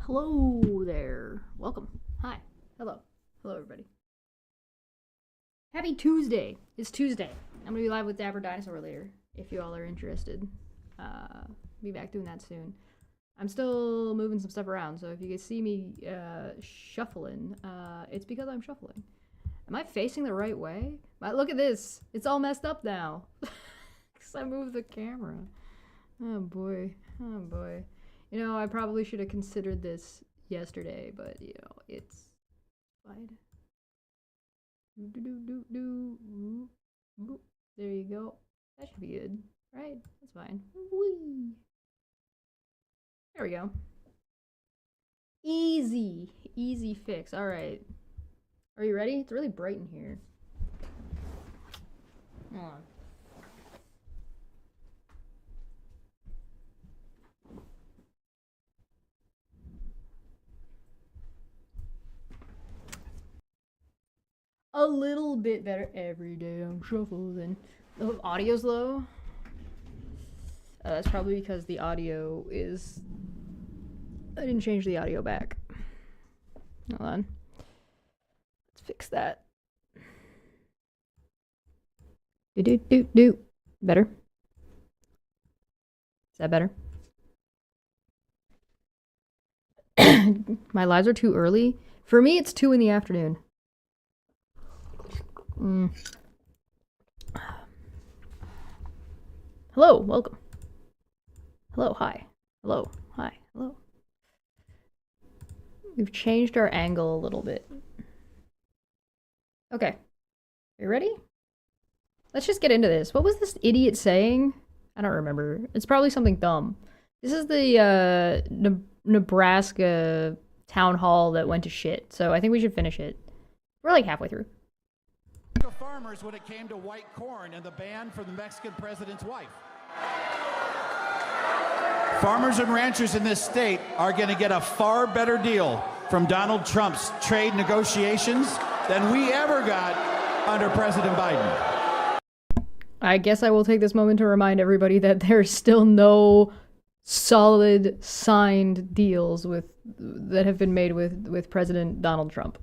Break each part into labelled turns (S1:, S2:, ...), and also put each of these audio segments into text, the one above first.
S1: Hello there. Welcome. Hi. Hello. Hello, everybody. Happy Tuesday. It's Tuesday. I'm going to be live with Dapper Dinosaur later, if you all are interested. Be back doing that soon. I'm still moving some stuff around, so if you guys see me shuffling, it's because I'm shuffling. Am I facing the right way? Look at this. It's all messed up now. Because I moved the camera. Oh, boy. Oh, boy. You know, I probably should have considered this yesterday, but, you know, it's fine. There you go. That should be good, right? That's fine. Whee! There we go. Easy. Easy fix. All right. Are you ready? It's really bright in here. Hold on. A little bit better every day. I'm shuffling. The audio's low. That's probably because the audio is... I didn't change the audio back. Hold on. Let's fix that. Do. Better? Is that better? My lives are too early. For me, it's 2 in the afternoon. Hello, welcome. Hello, hi. Hello, hi, hello. We've changed our angle a little bit. Okay. Are you ready? Let's just get into this. What was this idiot saying? I don't remember. It's probably something dumb. This is the Nebraska town hall that went to shit, so I think we should finish it. We're like halfway through.
S2: Farmers when it came to white corn and the ban from the Mexican president's wife. Farmers and ranchers in this state are going to get a far better deal from Donald Trump's trade negotiations than we ever got under President Biden.
S1: I guess I will take this moment to remind everybody that there's still no solid signed deals that have been made with President Donald Trump.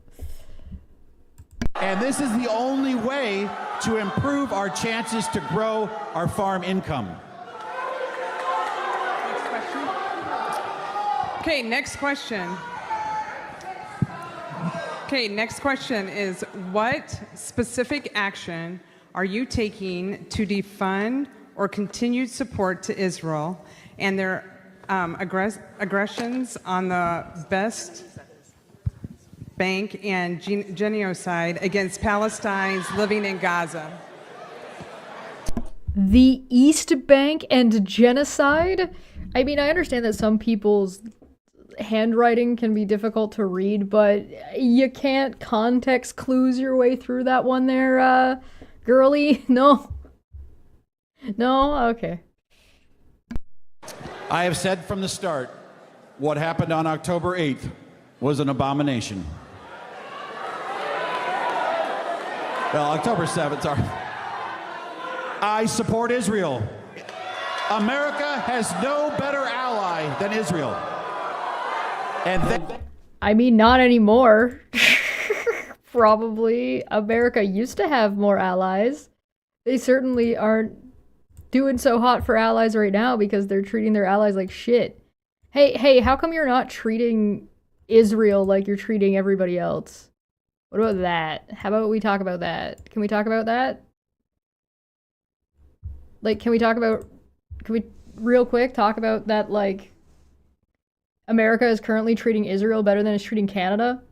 S2: And this is the only way to improve our chances to grow our farm income.
S3: Next question. Okay, next question. Okay, next question is, what specific action are you taking to defund or continued support to Israel and their aggressions on the West Bank and genocide against Palestinians living in Gaza?
S1: The East Bank and genocide? I mean, I understand that some people's handwriting can be difficult to read, but you can't context clues your way through that one there, girly? No? No? Okay.
S2: I have said from the start, what happened on October 8th was an abomination. Well, October 7th, sorry. I support Israel. America has no better ally than Israel. And
S1: I mean, not anymore. Probably. America used to have more allies. They certainly aren't doing so hot for allies right now because they're treating their allies like shit. Hey, how come you're not treating Israel like you're treating everybody else? What about that? How about we talk about that? Can we talk about that? Like, can we real quick talk about that, like, America is currently treating Israel better than it's treating Canada?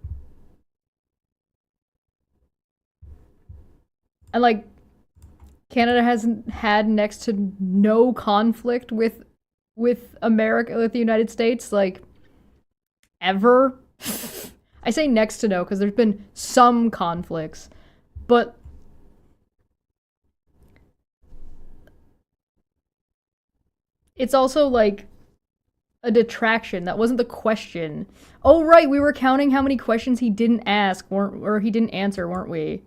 S1: And, like, Canada hasn't had next to no conflict with America, with the United States, like, ever. I say next to no because there's been some conflicts, but it's also like a detraction. That wasn't the question. Oh, right, we were counting how many questions he didn't ask, or he didn't answer, weren't we?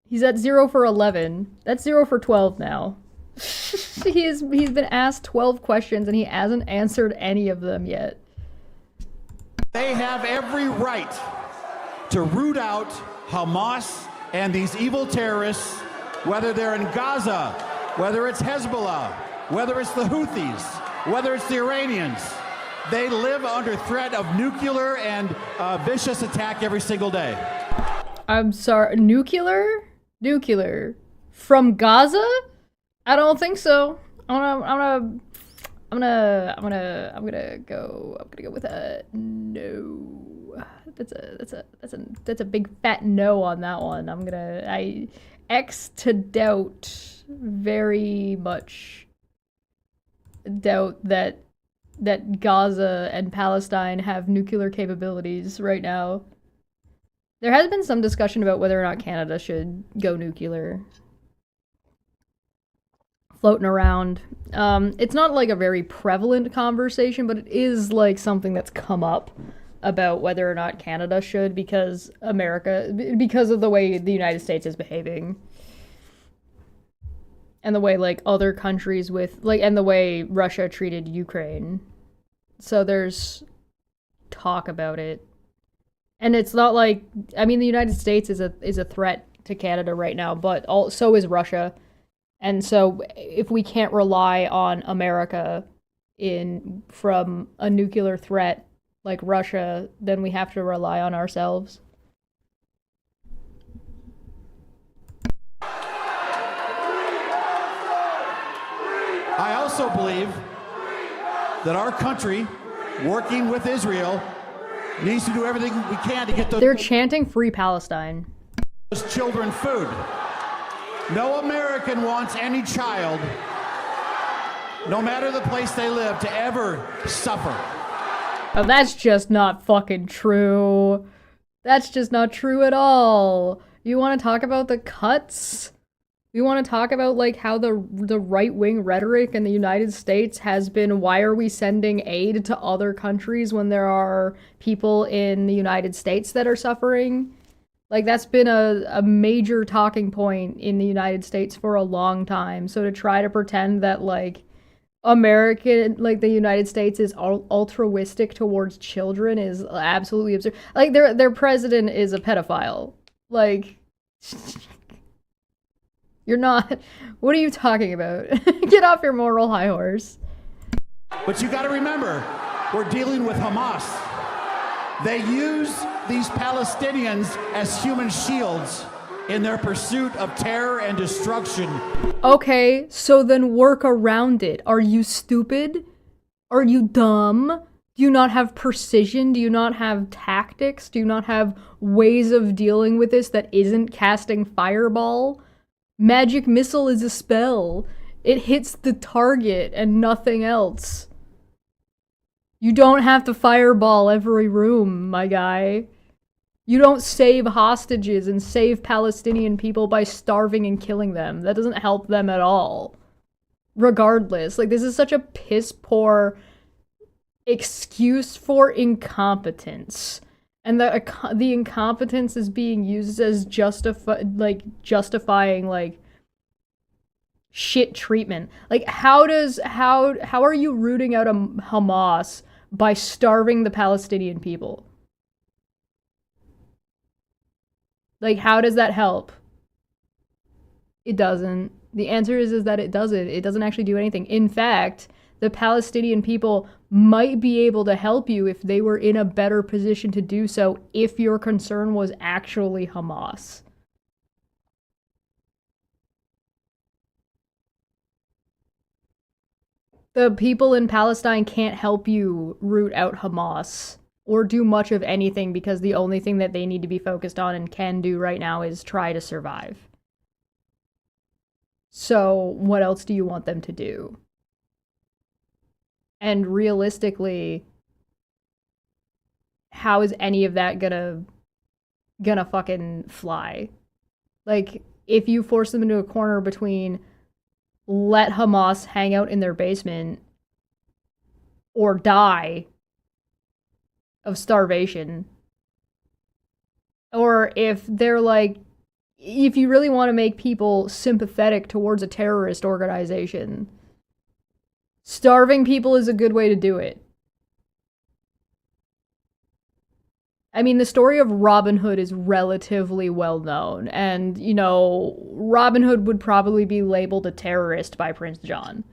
S1: He's at 0 for 11. That's 0 for 12 now. He's been asked 12 questions and he hasn't answered any of them yet.
S2: They have every right to root out Hamas and these evil terrorists, whether they're in Gaza, whether it's Hezbollah, whether it's the Houthis, whether it's the Iranians. They live under threat of nuclear and vicious attack every single day.
S1: I'm sorry, nuclear? Nuclear. From Gaza? I don't think so. I'm gonna go with a no. That's a big fat no on that one. I X to doubt, very much doubt that Gaza and Palestine have nuclear capabilities right now. There has been some discussion about whether or not Canada should go nuclear floating around. It's not like a very prevalent conversation, but it is like something that's come up about whether or not Canada should, because of the way the United States is behaving. And the way like other countries and the way Russia treated Ukraine. So there's talk about it. And it's not like, I mean, the United States is a threat to Canada right now, but so is Russia. And so if we can't rely on America from a nuclear threat like Russia, then we have to rely on ourselves.
S2: I also believe that our country, working with Israel, needs to do everything we can to get
S1: They're chanting Free Palestine.
S2: Those children food. No American wants any child, no matter the place they live, to ever suffer.
S1: Oh, that's just not fucking true. That's just not true at all. You want to talk about the cuts? You want to talk about like how the right-wing rhetoric in the United States has been, why are we sending aid to other countries when there are people in the United States that are suffering? Like, that's been a major talking point in the United States for a long time. So to try to pretend that like the United States is altruistic towards children is absolutely absurd. Like, their president is a pedophile. Like, you're not. What are you talking about? Get off your moral high horse.
S2: But you got to remember, we're dealing with Hamas. They use these Palestinians as human shields in their pursuit of terror and destruction.
S1: Okay, so then work around it. Are you stupid? Are you dumb? Do you not have precision? Do you not have tactics? Do you not have ways of dealing with this that isn't casting fireball? Magic missile is a spell. It hits the target and nothing else. You don't have to fireball every room, my guy. You don't save hostages and save Palestinian people by starving and killing them. That doesn't help them at all. Regardless, like, this is such a piss poor excuse for incompetence. And the incompetence is being used as justifying like shit treatment. Like, how are you rooting out a Hamas by starving the Palestinian people? Like, how does that help? It doesn't. The answer is that it doesn't. It doesn't actually do anything. In fact, the Palestinian people might be able to help you if they were in a better position to do so if your concern was actually Hamas. The people in Palestine can't help you root out Hamas or do much of anything because the only thing that they need to be focused on and can do right now is try to survive. So what else do you want them to do? And realistically, how is any of that gonna fucking fly? Like, if you force them into a corner between let Hamas hang out in their basement or die of starvation, or if they're like, if you really want to make people sympathetic towards a terrorist organization, starving people is a good way to do it. I mean, the story of Robin Hood is relatively well known, and, you know, Robin Hood would probably be labeled a terrorist by Prince John.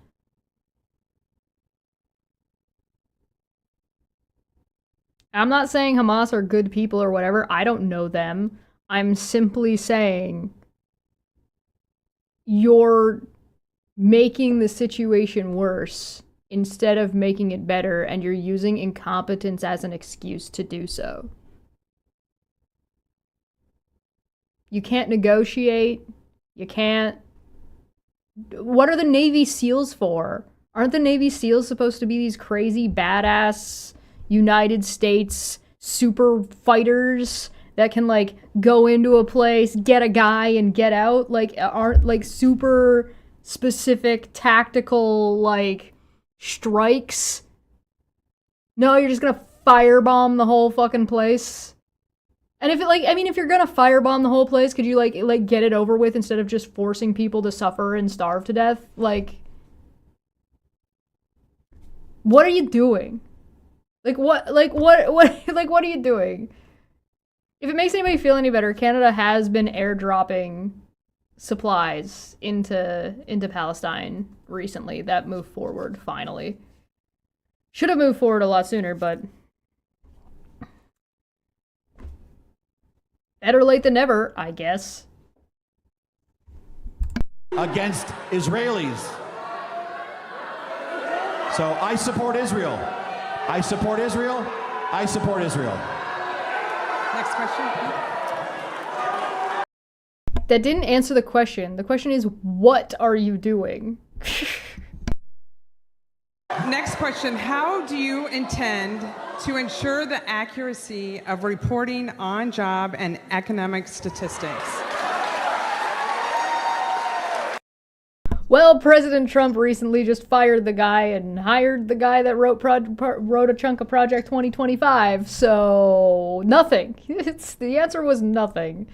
S1: I'm not saying Hamas are good people or whatever. I don't know them. I'm simply saying you're making the situation worse instead of making it better, and you're using incompetence as an excuse to do so. You can't negotiate. You can't... What are the Navy SEALs for? Aren't the Navy SEALs supposed to be these crazy, badass United States super fighters that can, like, go into a place, get a guy, and get out? Like, aren't, like, super specific tactical, like, strikes? No, you're just gonna firebomb the whole fucking place? And if it, like, I mean, if you're gonna firebomb the whole place, could you, like, get it over with instead of just forcing people to suffer and starve to death? Like, what are you doing? What are you doing? If it makes anybody feel any better, Canada has been airdropping supplies into Palestine recently that moved forward, finally. Should have moved forward a lot sooner, but better late than never, I guess.
S2: Against Israelis. So I support Israel. I support Israel. I support Israel.
S3: Next question.
S1: That didn't answer the question. The question is, what are you doing?
S3: Next question. How do you intend to ensure the accuracy of reporting on job and economic statistics?
S1: Well, President Trump recently just fired the guy and hired the guy that wrote a chunk of Project 2025, so nothing. The answer was nothing.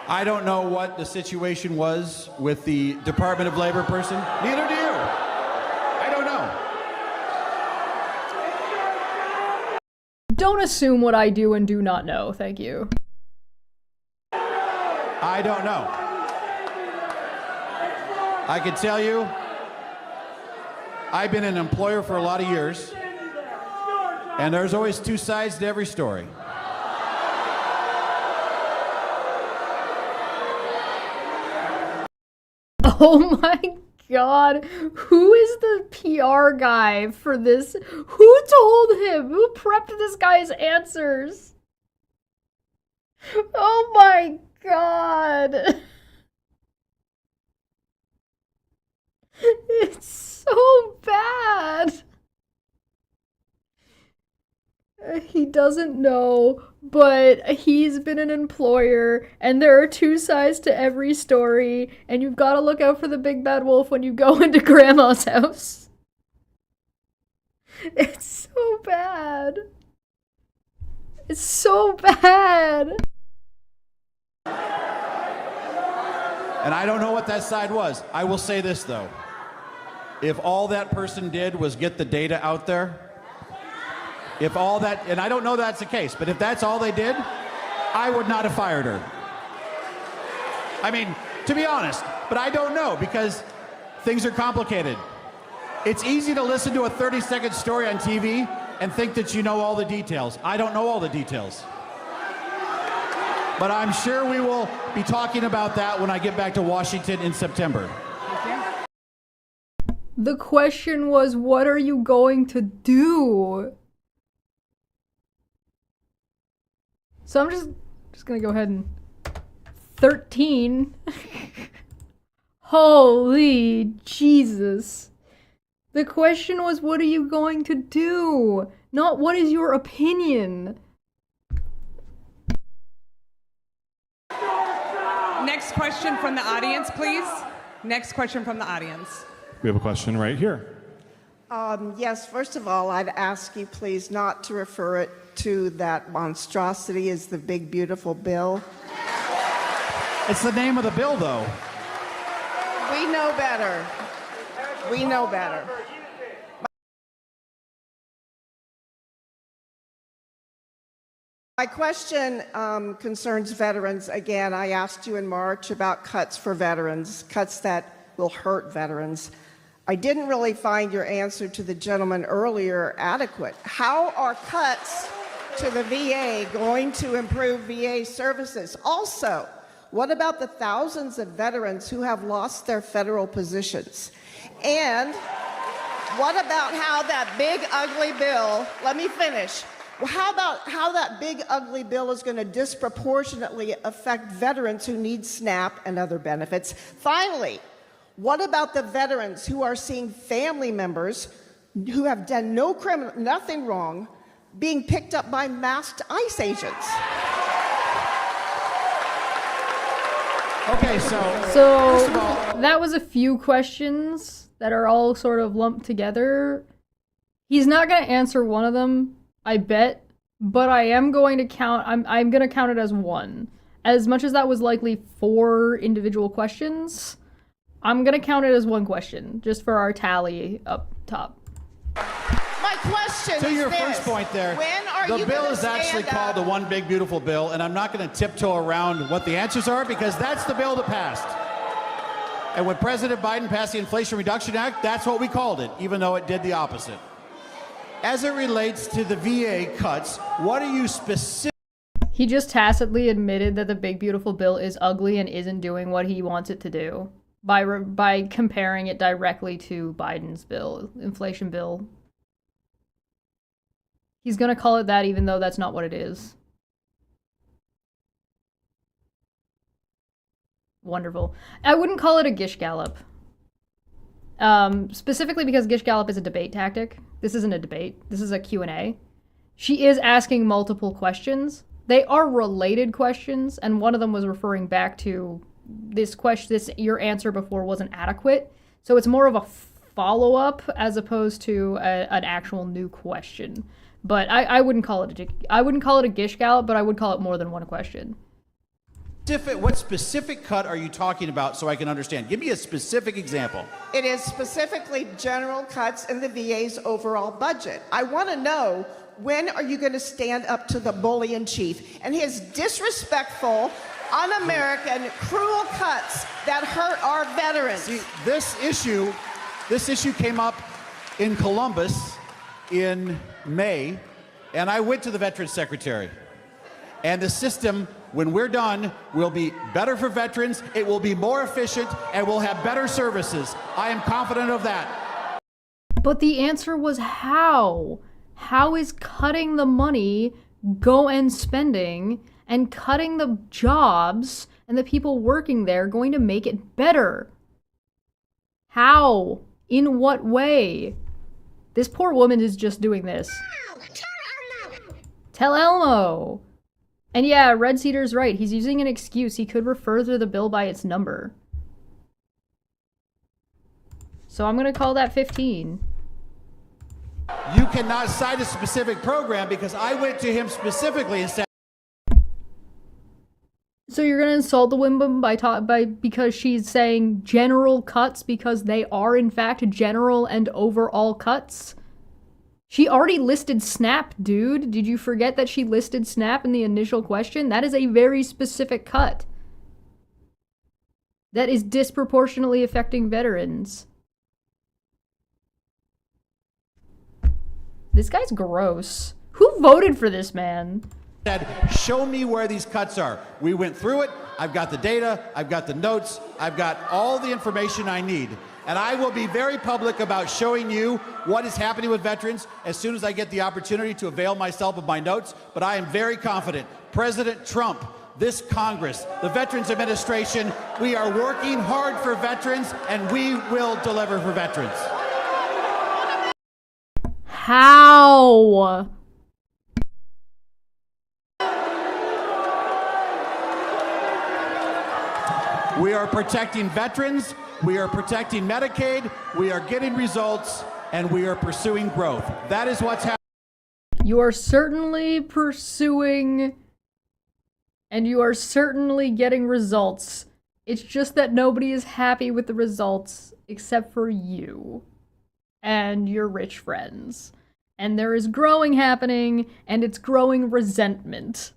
S2: I don't know what the situation was with the Department of Labor person. Neither do you. I don't know.
S1: Don't assume what I do and do not know, thank you.
S2: I don't know. I can tell you, I've been an employer for a lot of years, and there's always two sides to every story.
S1: Oh my God, who is the PR guy for this? Who told him? Who prepped this guy's answers? Oh my God. It's so bad. He doesn't know, but he's been an employer, and there are two sides to every story, and you've got to look out for the big bad wolf when you go into grandma's house. It's so bad. It's so bad.
S2: And I don't know what that side was. I will say this, though. If all that person did was get the data out there, if all that, and I don't know that's the case, but if that's all they did, I would not have fired her. I mean, to be honest, but I don't know because things are complicated. It's easy to listen to a 30-second story on TV and think that you know all the details. I don't know all the details. But I'm sure we will be talking about that when I get back to Washington in September.
S1: The question was, what are you going to do? So I'm just gonna go ahead and 13. Holy Jesus. The question was, what are you going to do? Not what is your opinion?
S3: Next question from the audience, please. Next question from the audience.
S4: We have a question right here. Yes, first of all, I'd ask you please not to refer it to that monstrosity as the big, beautiful bill.
S2: It's the name of the bill, though.
S4: We know better. We know better. My question concerns veterans. Again, I asked you in March about cuts for veterans, cuts that will hurt veterans. I didn't really find your answer to the gentleman earlier adequate. How are cuts to the VA going to improve VA services? Also, what about the thousands of veterans who have lost their federal positions? And what about how that big, ugly bill, let me finish. Well, how about how that big, ugly bill is going to disproportionately affect veterans who need SNAP and other benefits? Finally, what about the veterans who are seeing family members who have done nothing wrong being picked up by masked ICE agents?
S2: Okay,
S1: So
S2: first of all,
S1: that was a few questions that are all sort of lumped together. He's not going to answer one of them, I bet, but I am going to count. I'm going to count it as one. As much as that was likely 4 individual questions, I'm going to count it as one question, just for our tally up top.
S4: My question
S2: to
S4: is
S2: your
S4: this.
S2: first point there,
S4: When are
S2: the
S4: you
S2: bill
S4: gonna
S2: is actually
S4: stand
S2: called
S4: up?
S2: the One Big Beautiful Bill, and I'm not going to tiptoe around what the answers are because that's the bill that passed. And when President Biden passed the Inflation Reduction Act, that's what we called it, even though it did the opposite. As it relates to the VA cuts, what are you specific?
S1: He just tacitly admitted that the Big Beautiful Bill is ugly and isn't doing what he wants it to do by comparing it directly to Biden's bill, inflation bill. He's gonna call it that even though that's not what it is. Wonderful. I wouldn't call it a gish gallop. Specifically because gish gallop is a debate tactic. This isn't a debate. This is a Q&A. She is asking multiple questions. They are related questions, and one of them was referring back to this question. Your answer before wasn't adequate, so it's more of a follow-up as opposed to an actual new question. But I wouldn't call it a gish gallop, but I would call it more than one question.
S2: What specific cut are you talking about so I can understand? Give me a specific example.
S4: It is specifically general cuts in the VA's overall budget. I want to know, when are you going to stand up to the bully in chief and his disrespectful, un-American, cruel cuts that hurt our veterans?
S2: See, this issue came up in Columbus in May, and I went to the Veterans Secretary. And the system, when we're done, will be better for veterans, it will be more efficient, and we'll have better services. I am confident of that.
S1: But the answer was how? How is cutting the money and spending and cutting the jobs and the people working there going to make it better? How? In what way? This poor woman is just doing this. Tell Elmo! And yeah, Red Cedar's right. He's using an excuse. He could refer to the bill by its number. So I'm gonna call that 15.
S2: You cannot cite a specific program because I went to him specifically and said,
S1: So you're gonna insult the woman because she's saying general cuts because they are in fact general and overall cuts? She already listed SNAP, dude. Did you forget that she listed SNAP in the initial question? That is a very specific cut. That is disproportionately affecting veterans. This guy's gross. Who voted for this man?
S2: said, show me where these cuts are. We went through it. I've got the data. I've got the notes. I've got all the information I need. And I will be very public about showing you what is happening with veterans as soon as I get the opportunity to avail myself of my notes. But I am very confident. President Trump, this Congress, the Veterans Administration, we are working hard for veterans, and we will deliver for veterans.
S1: How?
S2: We are protecting veterans. We are protecting Medicaid. We are getting results. and we are pursuing growth. That is what's happening.
S1: You are certainly pursuing, and you are certainly getting results. It's just that nobody is happy with the results except for you and your rich friends. And there is growing happening, and it's growing resentment.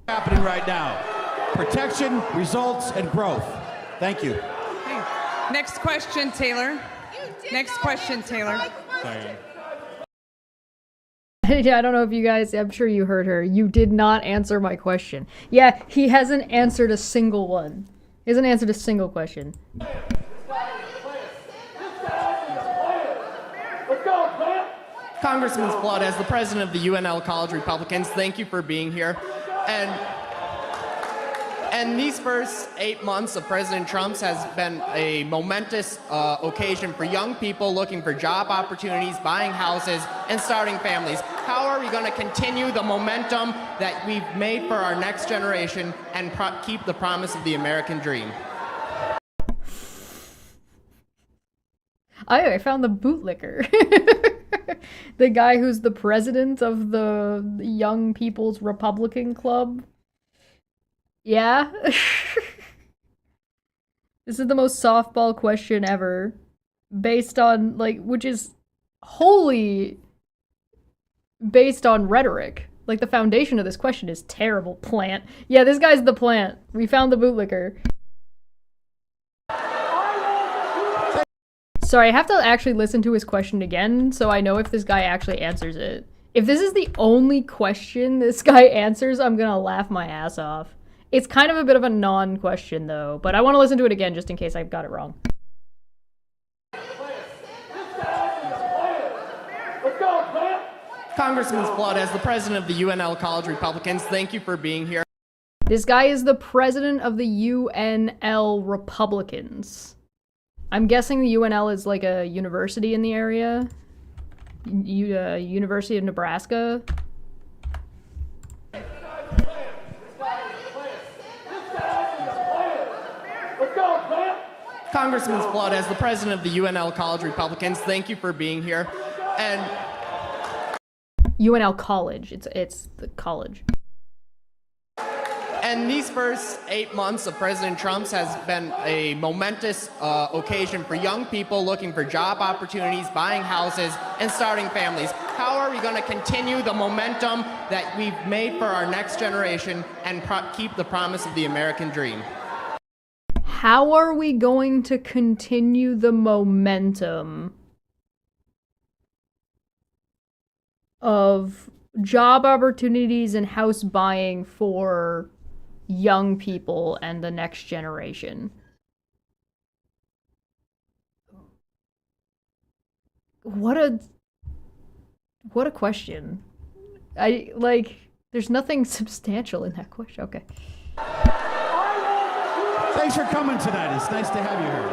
S2: Happening right now. Protection, results, and growth. Thank you.
S3: Okay. Next question, Taylor. Next question, Taylor.
S1: Yeah, I don't know if you guys, I'm sure you heard her. You did not answer my question. Yeah, he hasn't answered a single one. He hasn't answered a single question.
S5: Congressman's blood, as the president of the UNL College Republicans, thank you for being here. And these first 8 months of President Trump's has been a momentous occasion for young people looking for job opportunities, buying houses, and starting families. How are we going to continue the momentum that we've made for our next generation and keep the promise of the American dream?
S1: I found the bootlicker. The guy who's the president of the Young People's Republican Club. Yeah. This is the most softball question ever. Based on, like, which is wholly based on rhetoric. Like, the foundation of this question is terrible. Plant. Yeah, this guy's the plant. We found the bootlicker. Sorry, I have to actually listen to his question again so I know if this guy actually answers it. If this is the only question this guy answers, I'm gonna laugh my ass off. It's kind of a bit of a non-question though, but I want to listen to it again just in case I got it wrong.
S5: Congressman's blood, as the president of the UNL College Republicans, thank you for being here.
S1: This guy is the president of the UNL Republicans. I'm guessing the UNL is like a university in the area. University of Nebraska.
S5: Congressman's blood, as the president of the UNL College Republicans, thank you for being here. And
S1: UNL College. It's the college.
S5: And these first 8 months of President Trump's has been a momentous occasion for young people looking for job opportunities, buying houses, and starting families. How are we going to continue the momentum that we've made for our next generation and keep the promise of the American dream?
S1: How are we going to continue the momentum of job opportunities and house buying for young people and the next generation? What a question. There's nothing substantial in that question. Okay.
S2: Thanks for coming tonight. It's nice to have you here.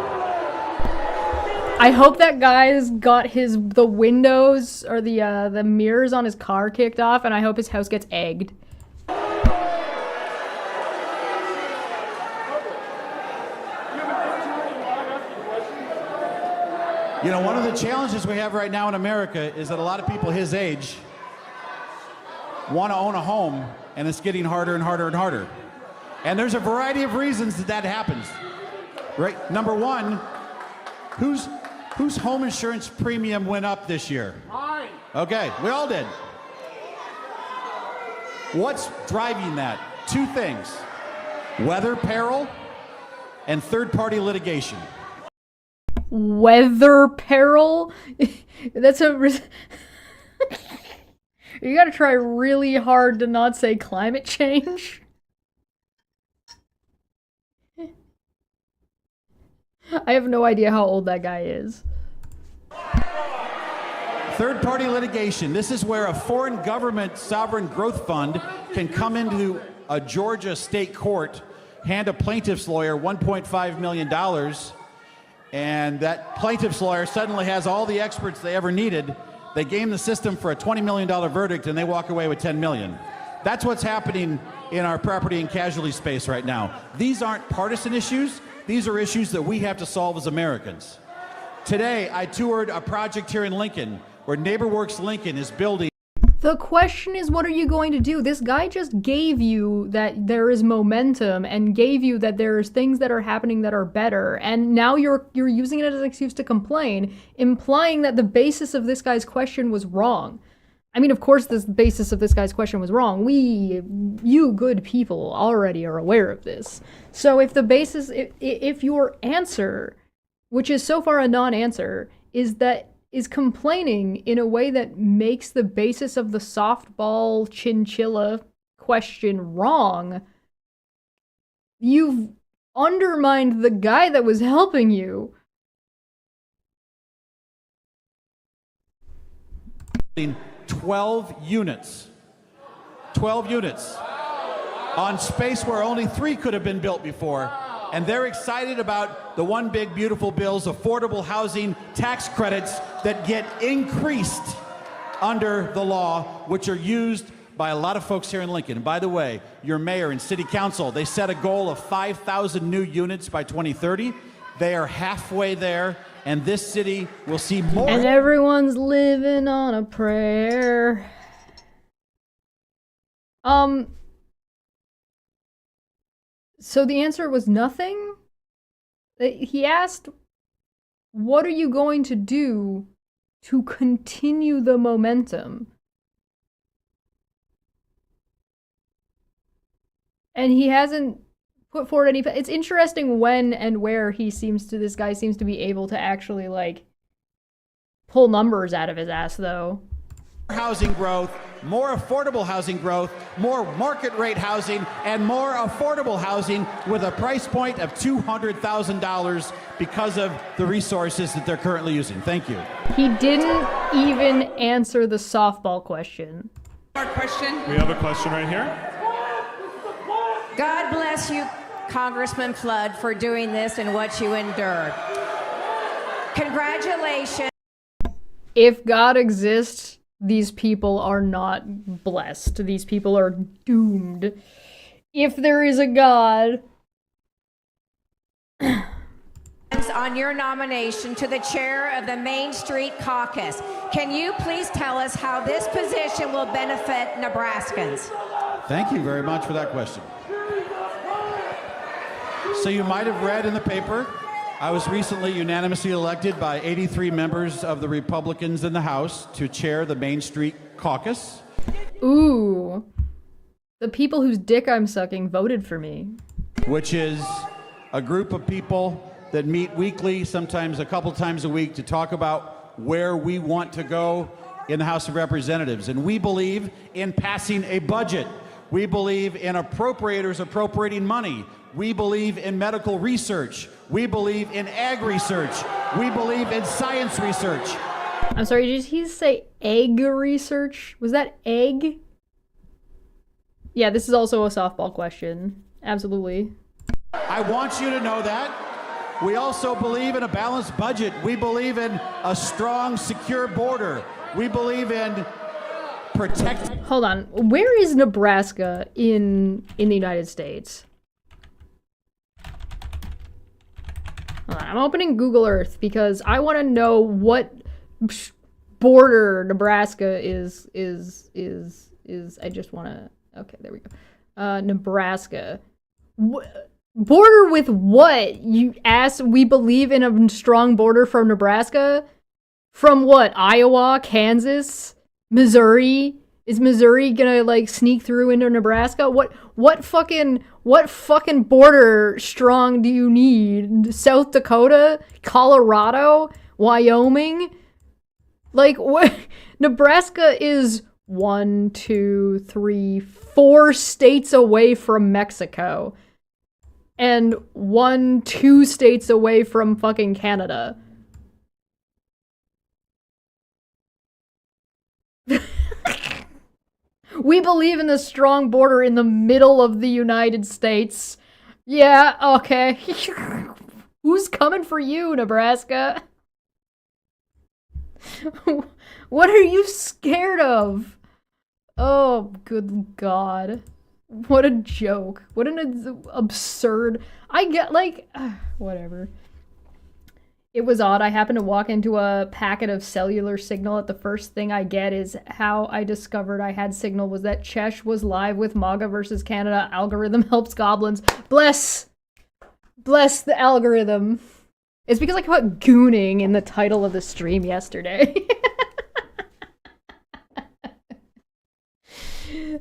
S1: I hope that guy's got the windows or the mirrors on his car kicked off, and I hope his house gets egged.
S2: You know, one of the challenges we have right now in America is that a lot of people his age want to own a home, and it's getting harder and harder and harder. And there's a variety of reasons that happens. Right? Number one, whose home insurance premium went up this year? Mine. Okay, we all did. What's driving that? Two things: weather peril and third-party litigation.
S1: Weather peril? That's a... You gotta try really hard to not say climate change. I have no idea how old that guy is.
S2: Third-party litigation. This is where a foreign government sovereign growth fund can come into a Georgia state court, hand a plaintiff's lawyer $1.5 million, and that plaintiff's lawyer suddenly has all the experts they ever needed. They game the system for a $20 million verdict, and they walk away with $10 million. That's what's happening in our property and casualty space right now. These aren't partisan issues. These are issues that we have to solve as Americans. Today, I toured a project here in Lincoln where NeighborWorks Lincoln is building.
S1: The question is, what are you going to do? This guy just gave you that there is momentum and gave you that there's things that are happening that are better, and now you're using it as an excuse to complain, implying that the basis of this guy's question was wrong. I mean, of course, the basis of this guy's question was wrong. You good people already are aware of this. So if the basis, if your answer, which is so far a non-answer, is complaining in a way that makes the basis of the softball chinchilla question wrong, you've undermined the guy that was helping you.
S2: 12 units. 12 units on space where only 3 could have been built before. And they're excited about the One Big Beautiful Bill's affordable housing tax credits that get increased under the law, which are used by a lot of folks here in Lincoln. And by the way, your mayor and city council, they set a goal of 5,000 new units by 2030. They are halfway there, and this city will see more.
S1: And everyone's living on a prayer. So the answer was nothing? He asked, what are you going to do to continue the momentum? And he hasn't put forward any. It's interesting when and where this guy seems to be able to actually, like, pull numbers out of his ass, though.
S2: Housing growth, more affordable housing growth, more market rate housing, and more affordable housing with a price point of $200,000 because of the resources that they're currently using. Thank you.
S1: He didn't even answer the softball question.
S3: Our question?
S6: We have a question right here.
S7: God bless you, Congressman Flood, for doing this and what you endured. Congratulations.
S1: If God exists, these people are not blessed. These people are doomed. If there is a God.
S7: On your nomination to the chair of the Main Street Caucus, can you please tell us how this position will benefit Nebraskans?
S2: Thank you very much for that question. So you might have read in the paper, I was recently unanimously elected by 83 members of the Republicans in the House to chair the Main Street Caucus.
S1: Ooh. The people whose dick I'm sucking voted for me.
S2: Which is a group of people that meet weekly, sometimes a couple times a week, to talk about where we want to go in the House of Representatives. And we believe in passing a budget. We believe in appropriators appropriating money. We believe in medical research. We believe in ag research. We believe in science research.
S1: I'm sorry, did he say egg research? Was that egg? Yeah, this is also a softball question. Absolutely.
S2: I want you to know that. We also believe in a balanced budget. We believe in a strong, secure border. We believe in protecting.
S1: Hold on. Where is Nebraska in the United States? Hold on. I'm opening Google Earth because I want to know what border Nebraska is. I just want to. Okay, there we go. Nebraska. Border with what? You ask. We believe in a strong border from Nebraska? From what? Iowa? Kansas? Missouri? Is Missouri gonna, like, sneak through into Nebraska? What fucking border strong do you need? South Dakota? Colorado? Wyoming? Like, what? Nebraska is 1, 2, 3, 4 states away from Mexico. And 1, 2 states away from fucking Canada. We believe in the strong border in the middle of the United States. Yeah, okay. Who's coming for you, Nebraska? What are you scared of? Oh, good God. What a joke. What an absurd... I get, like... whatever. It was odd. I happened to walk into a packet of cellular signal. At the first thing I get is how I discovered I had signal was that Chesh was live with MAGA versus Canada. Algorithm helps goblins. Bless the algorithm. It's because I put gooning in the title of the stream yesterday.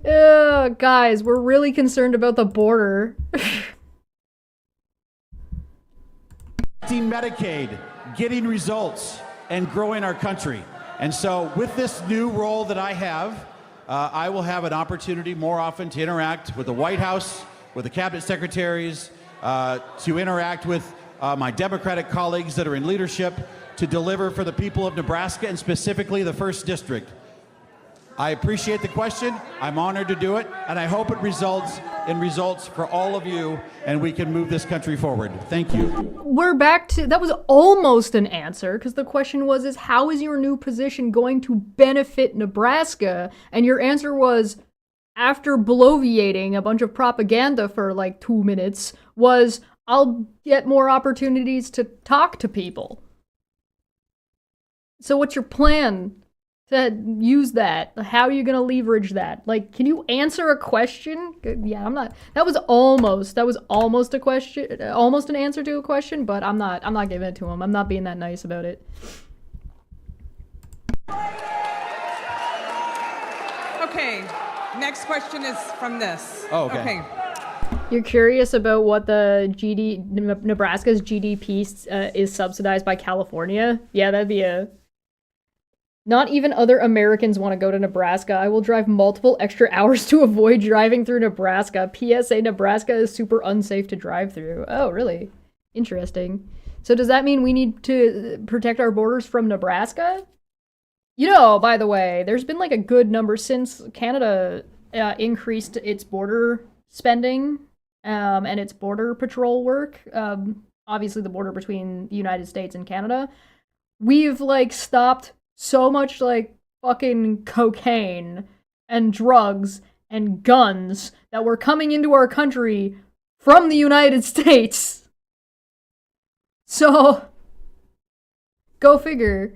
S1: Oh, guys, we're really concerned about the border.
S2: Medicaid, getting results, and growing our country. And so with this new role that I have, I will have an opportunity more often to interact with the White House, with the cabinet secretaries, to interact with my Democratic colleagues that are in leadership, to deliver for the people of Nebraska and specifically the 1st District. I appreciate the question. I'm honored to do it, and I hope it results in results for all of you, and we can move this country forward. Thank you.
S1: We're back to, that was almost an answer, because the question was, how is your new position going to benefit Nebraska? And your answer was, after bloviating a bunch of propaganda for like 2 minutes, was, I'll get more opportunities to talk to people. So what's your plan to use that? How are you going to leverage that? Like, can you answer a question? Yeah, I'm not. That was almost a question, almost an answer to a question, but I'm not giving it to him. I'm not being that nice about it.
S3: Okay, next question is from this.
S2: Oh, okay.
S1: You're curious about what the Nebraska's GDP is subsidized by California? Yeah, that'd be a... Not even other Americans want to go to Nebraska. I will drive multiple extra hours to avoid driving through Nebraska. PSA, Nebraska is super unsafe to drive through. Oh, really? Interesting. So does that mean we need to protect our borders from Nebraska? You know, by the way, there's been like a good number since Canada increased its border spending and its border patrol work. Obviously the border between the United States and Canada. We've like stopped so much like fucking cocaine and drugs and guns that were coming into our country from the United States. So, go figure.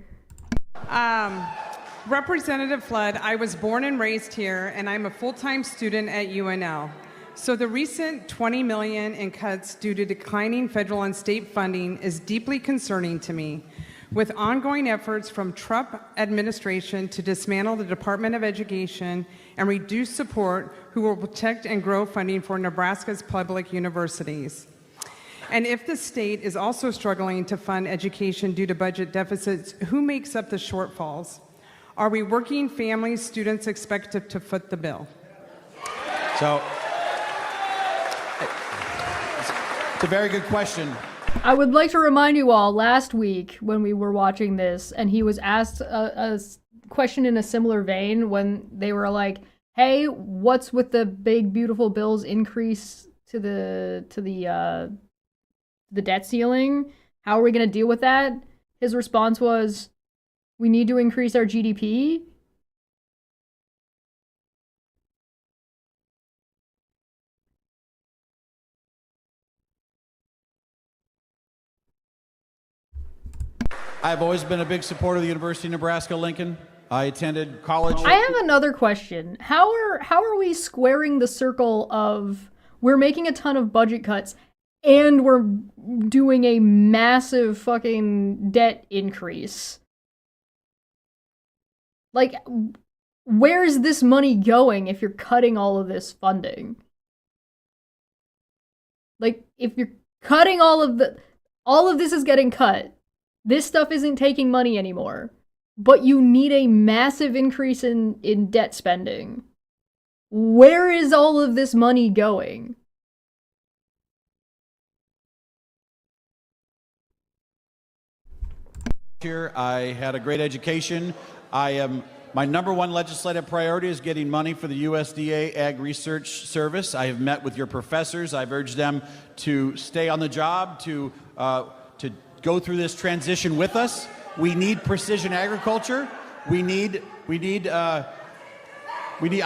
S3: Representative Flood, I was born and raised here, and I'm a full-time student at UNL. So the recent $20 million in cuts due to declining federal and state funding is deeply concerning to me. With ongoing efforts from Trump administration to dismantle the Department of Education and reduce support who will protect and grow funding for Nebraska's public universities. And if the state is also struggling to fund education due to budget deficits, who makes up the shortfalls? Are we working families, students expected to foot the bill?
S2: So, it's a very good question.
S1: I would like to remind you all, last week when we were watching this, and he was asked a question in a similar vein when they were like, hey, what's with the big, beautiful bills increase to the debt ceiling? How are we going to deal with that? His response was, we need to increase our GDP.
S2: I've always been a big supporter of the University of Nebraska-Lincoln. I attended college.
S1: I have another question. How are we squaring the circle of we're making a ton of budget cuts and we're doing a massive fucking debt increase? Like, where's this money going if you're cutting all of this funding? Like, if you're cutting all of this is getting cut. This stuff isn't taking money anymore, but you need a massive increase in debt spending. Where is all of this money going?
S2: Here, I had a great education. My number one legislative priority is getting money for the USDA Ag Research Service. I have met with your professors. I've urged them to stay on the job, to go through this transition with us. We need precision agriculture. I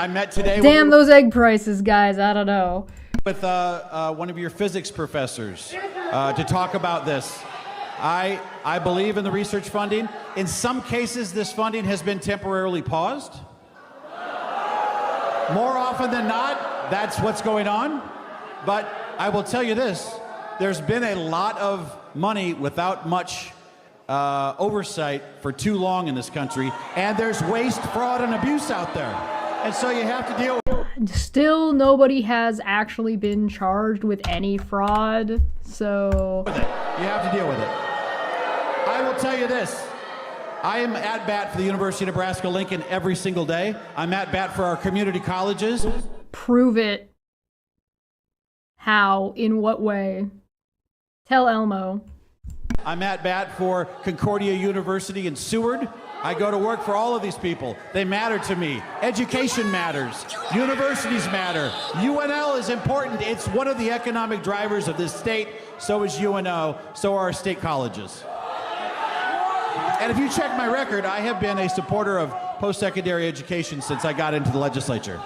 S2: met today.
S1: Damn those egg prices, guys. I don't know.
S2: With one of your physics professors to talk about this. I believe in the research funding. In some cases, this funding has been temporarily paused. More often than not, that's what's going on. But I will tell you this, there's been a lot of money without much oversight for too long in this country, and there's waste, fraud, and abuse out there. And so you have to deal with it.
S1: Still, nobody has actually been charged with any fraud, so...
S2: You have to deal with it. I will tell you this. I am at bat for the University of Nebraska-Lincoln every single day. I'm at bat for our community colleges.
S1: Prove it. How? In what way? Tell Elmo.
S2: I'm at bat for Concordia University in Seward. I go to work for all of these people. They matter to me. Education matters. Universities matter. UNL is important. It's one of the economic drivers of this state. So is UNO. So are our state colleges. And if you check my record, I have been a supporter of post-secondary education since I got into the legislature.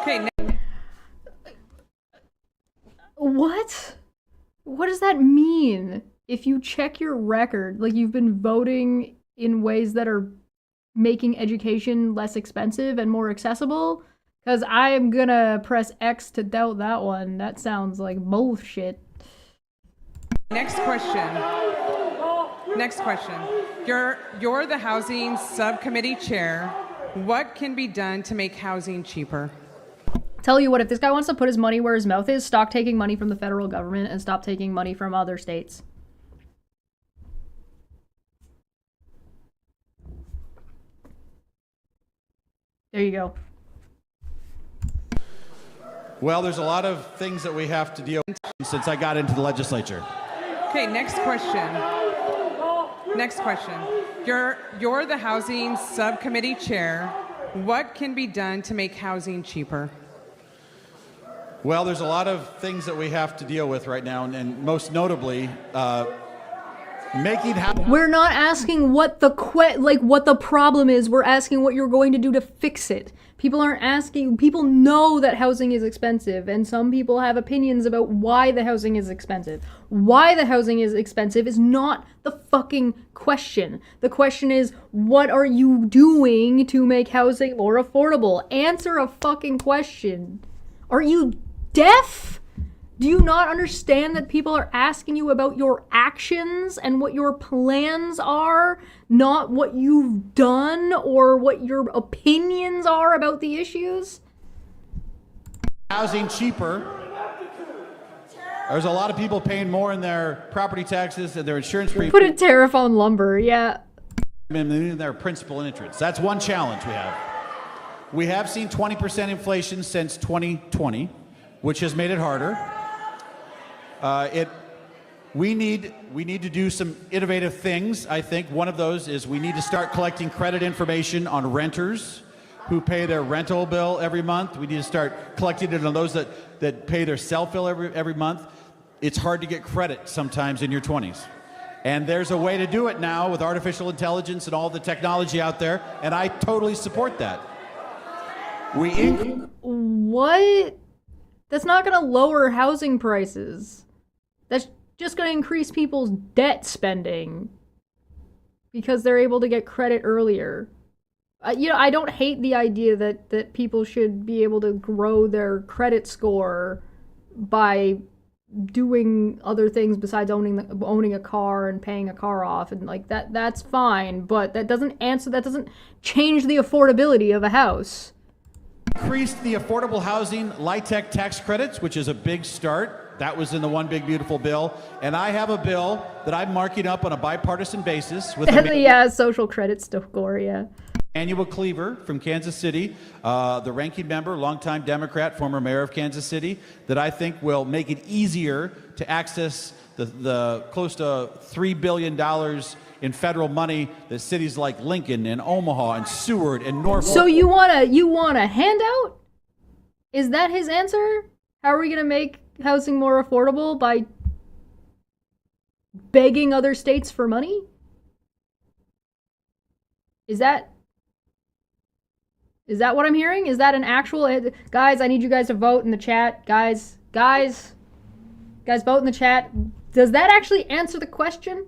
S3: Okay.
S1: What? What does that mean? If you check your record, like you've been voting in ways that are making education less expensive and more accessible? Because I am gonna press X to doubt that one. That sounds like bullshit.
S3: Next question. Next question. You're the housing subcommittee chair. What can be done to make housing cheaper?
S1: Tell you what, if this guy wants to put his money where his mouth is, stop taking money from the federal government and stop taking money from other states. There you go.
S2: Well, there's a lot of things that we have to deal with since I got into the legislature.
S3: Okay, next question. Next question. You're the housing subcommittee chair. What can be done to make housing cheaper?
S2: Well, there's a lot of things that we have to deal with right now, and most notably, making housing.
S1: We're not asking what the what the problem is. We're asking what you're going to do to fix it. People aren't asking. People know that housing is expensive, and some people have opinions about why the housing is expensive. Why the housing is expensive is not the fucking question. The question is, what are you doing to make housing more affordable? Answer a fucking question. Are you deaf? Do you not understand that people are asking you about your actions and what your plans are, not what you've done or what your opinions are about the issues?
S2: Housing cheaper. There's a lot of people paying more in their property taxes and their insurance premiums.
S1: Put a tariff on lumber, yeah.
S2: In their principal and interest. That's one challenge we have. We have seen 20% inflation since 2020, which has made it harder. We need to do some innovative things. I think one of those is we need to start collecting credit information on renters who pay their rental bill every month. We need to start collecting it on those that pay their cell bill every month. It's hard to get credit sometimes in your 20s. And there's a way to do it now with artificial intelligence and all the technology out there, and I totally support that.
S1: What? That's not going to lower housing prices. That's just going to increase people's debt spending because they're able to get credit earlier. I don't hate the idea that people should be able to grow their credit score by doing other things besides owning a car and paying a car off, and like that's fine, but that doesn't change the affordability of a house.
S2: Increased the affordable housing LIHTC tax credits, which is a big start. That was in the One Big Beautiful Bill. And I have a bill that I'm marking up on a bipartisan basis with
S1: yeah, social credit score, yeah.
S2: Emmanuel Cleaver from Kansas City, the ranking member, longtime Democrat, former mayor of Kansas City, that I think will make it easier to access the close to $3 billion in federal money that cities like Lincoln and Omaha and Seward and Norfolk.
S1: So you want a handout? Is that his answer? How are we gonna make housing more affordable? By begging other states for money? Is that what I'm hearing? Is that an actual... Guys, I need you guys to vote in the chat. Guys, vote in the chat. Does that actually answer the question?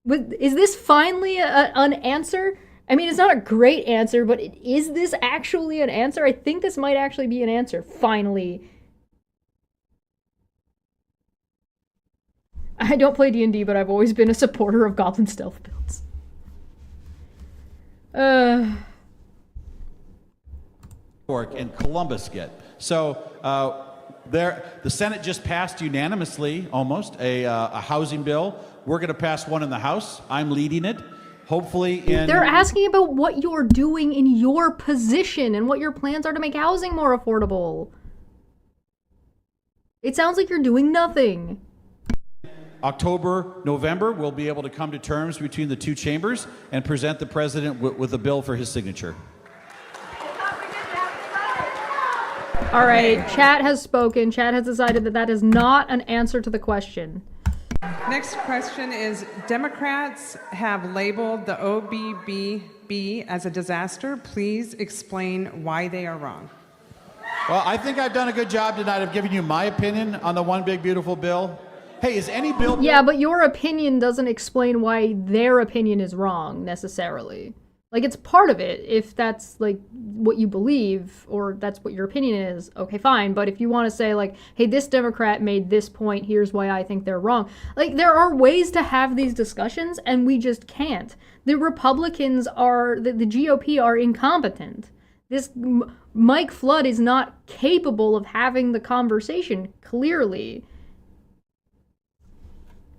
S1: Is this finally an answer? I mean, it's not a great answer, but is this actually an answer? I think this might actually be an answer, finally. I don't play D&D, but I've always been a supporter of Goblin stealth builds.
S2: And Columbus get. So the Senate just passed unanimously, almost, a housing bill. We're going to pass one in the House. I'm leading it. Hopefully
S1: They're asking about what you're doing in your position and what your plans are to make housing more affordable. It sounds like you're doing nothing.
S2: October, November, we'll be able to come to terms between the two chambers and present the president with a bill for his signature.
S1: All right, chat has spoken. Chat has decided that that is not an answer to the question.
S3: Next question is, Democrats have labeled the OBBB as a disaster. Please explain why they are wrong.
S2: Well, I think I've done a good job tonight of giving you my opinion on the One Big Beautiful Bill. Hey, is any bill...
S1: Yeah, but your opinion doesn't explain why their opinion is wrong, necessarily. Like, it's part of it, if that's, like, what you believe, or that's what your opinion is, okay, fine. But if you want to say, like, hey, this Democrat made this point, here's why I think they're wrong. Like, there are ways to have these discussions, and we just can't. The Republicans are, the GOP are incompetent. This Mike Flood is not capable of having the conversation, clearly.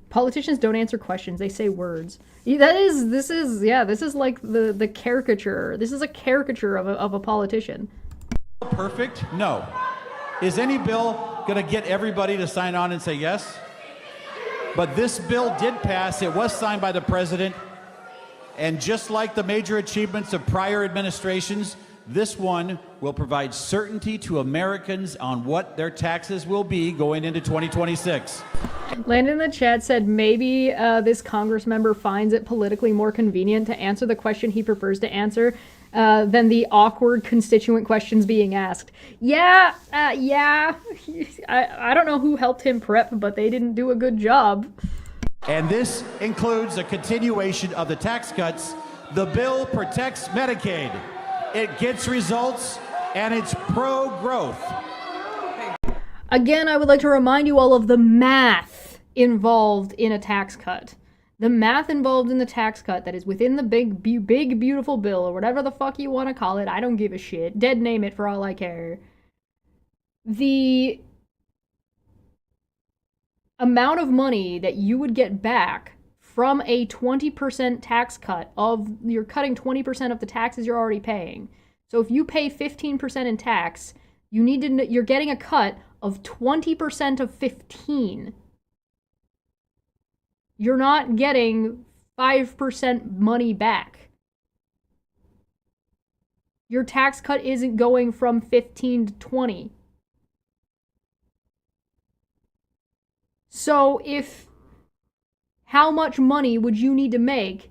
S1: Politicians don't answer questions, they say words. This is like the caricature. This is a caricature of a politician.
S2: Perfect? No. Is any bill going to get everybody to sign on and say yes? But this bill did pass. It was signed by the president. And just like the major achievements of prior administrations, this one will provide certainty to Americans on what their taxes will be going into 2026.
S1: Landon in the chat said maybe this Congress member finds it politically more convenient to answer the question he prefers to answer than the awkward constituent questions being asked. Yeah. I don't know who helped him prep, but they didn't do a good job.
S2: And this includes a continuation of the tax cuts. The bill protects Medicaid. It gets results, and it's pro-growth.
S1: Again, I would like to remind you all of the math involved in a tax cut. The math involved in the tax cut that is within the big, beautiful bill, or whatever the fuck you want to call it. I don't give a shit. Dead name it for all I care. The amount of money that you would get back from a 20% tax cut you're cutting 20% of the taxes you're already paying. So if you pay 15% in tax, you're getting a cut of 20% of 15. You're not getting 5% money back. Your tax cut isn't going from 15 to 20. So how much money would you need to make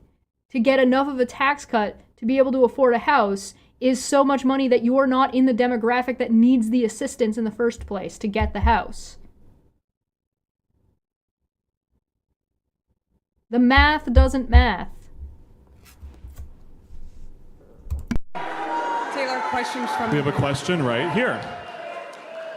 S1: to get enough of a tax cut to be able to afford a house is so much money that you're not in the demographic that needs the assistance in the first place to get the house. The math doesn't math.
S3: Taylor, questions from...
S6: We have a question right here.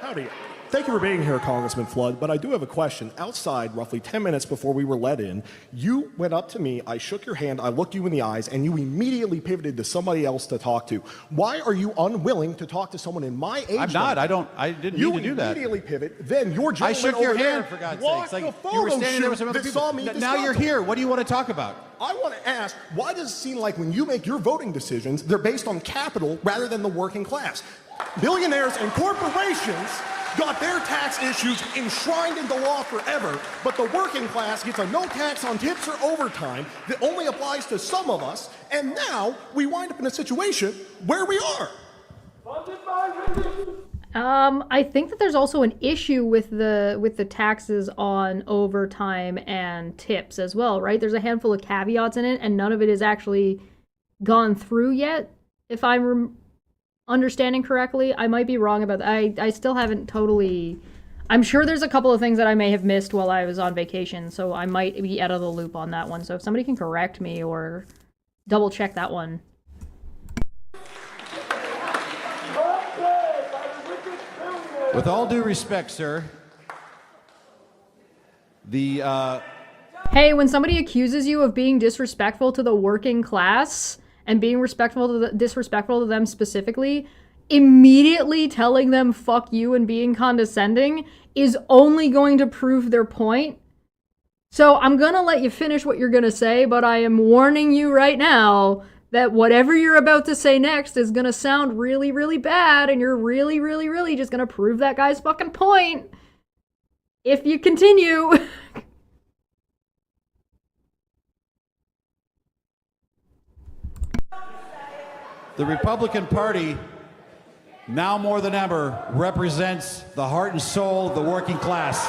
S8: Howdy. Thank you for being here, Congressman Flood, but I do have a question. Outside, roughly 10 minutes before we were let in, you went up to me, I shook your hand, I looked you in the eyes, and you immediately pivoted to somebody else to talk to. Why are you unwilling to talk to someone in my age?
S2: I'm not. I didn't need to do that.
S8: You immediately pivot, then your gentleman
S2: I shook your
S8: over
S2: hand,
S8: there
S2: for God's
S8: walked
S2: sakes.
S8: the
S2: You were
S8: photo
S2: standing there with
S8: shoot
S2: some other
S8: that
S2: people.
S8: saw me
S2: Now you're
S8: discuss it.
S2: here. What do you want to talk about?
S8: I want to ask, why does it seem like when you make your voting decisions, they're based on capital rather than the working class? Billionaires and corporations got their tax issues enshrined into law forever, but the working class gets a no tax on tips or overtime that only applies to some of us, and now we wind up in a situation where we are.
S1: I think that there's also an issue with the taxes on overtime and tips as well, right? There's a handful of caveats in it, and none of it is actually gone through yet. If I'm understanding correctly, I might be wrong about that. I still haven't totally... I'm sure there's a couple of things that I may have missed while I was on vacation, so I might be out of the loop on that one. So if somebody can correct me or double check that one.
S2: With all due respect, sir,
S1: Hey, when somebody accuses you of being disrespectful to the working class and being disrespectful to them specifically, immediately telling them fuck you and being condescending is only going to prove their point. So I'm gonna let you finish what you're gonna say, but I am warning you right now that whatever you're about to say next is gonna sound really, really bad, and you're really, really, really just gonna prove that guy's fucking point if you continue.
S2: the Republican Party, now more than ever, represents the heart and soul of the working class.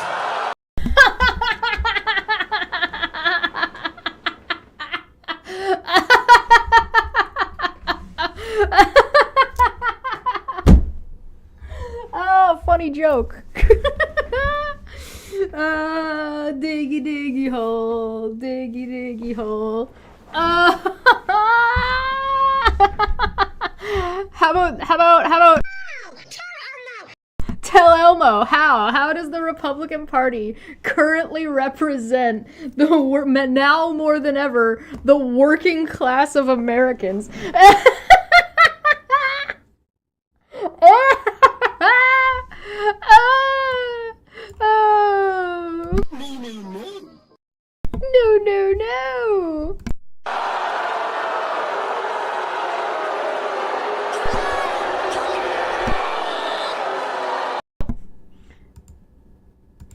S1: Oh, funny joke. Diggy diggy hole, diggy diggy hole. How about tell Elmo how does the Republican Party currently represent the now more than ever the working class of Americans? No.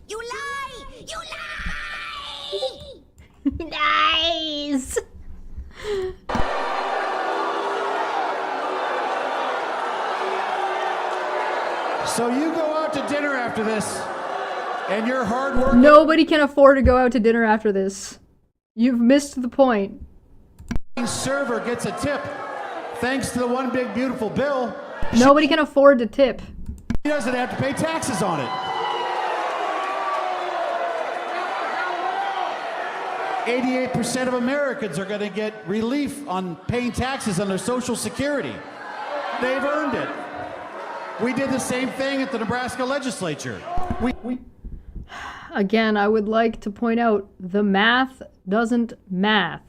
S6: You lie! You lie!
S1: Nice.
S2: So you go out to dinner after this, and your hard work...
S1: Nobody can afford to go out to dinner after this. You've missed the point.
S2: server gets a tip thanks to the one big beautiful bill.
S1: Nobody can afford to tip.
S2: He doesn't have to pay taxes on it. 88% of Americans are going to get relief on paying taxes on their Social Security. They've earned it. We did the same thing at the Nebraska legislature.
S1: Again, I would like to point out the math doesn't math.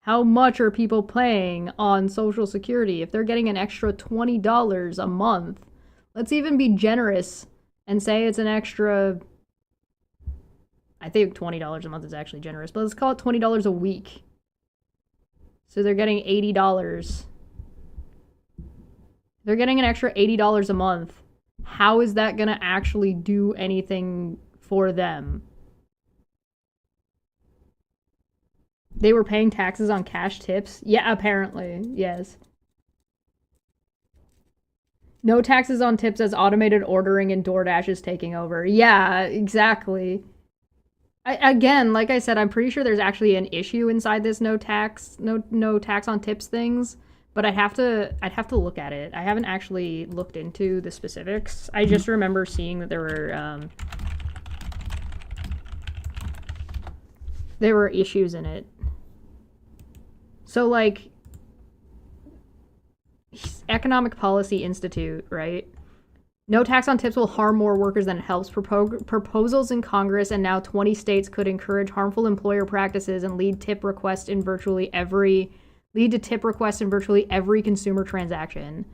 S1: How much are people paying on Social Security? If they're getting an extra $20 a month, let's even be generous and say it's an extra... I think $20 a month is actually generous, but let's call it $20 a week. So they're getting $80. They're getting an extra $80 a month. How is that going to actually do anything for them? They were paying taxes on cash tips? Yeah, apparently. Yes. No taxes on tips as automated ordering and DoorDash is taking over. Yeah, exactly. Again, like I said, I'm pretty sure there's actually an issue inside this no tax on tips things, but I'd have to look at it. I haven't actually looked into the specifics. I just remember seeing that there were issues in it. So like Economic Policy Institute, right? No tax on tips will harm more workers than it helps. Proposals in Congress and now 20 states could encourage harmful employer practices and lead to tip requests in virtually every consumer transaction.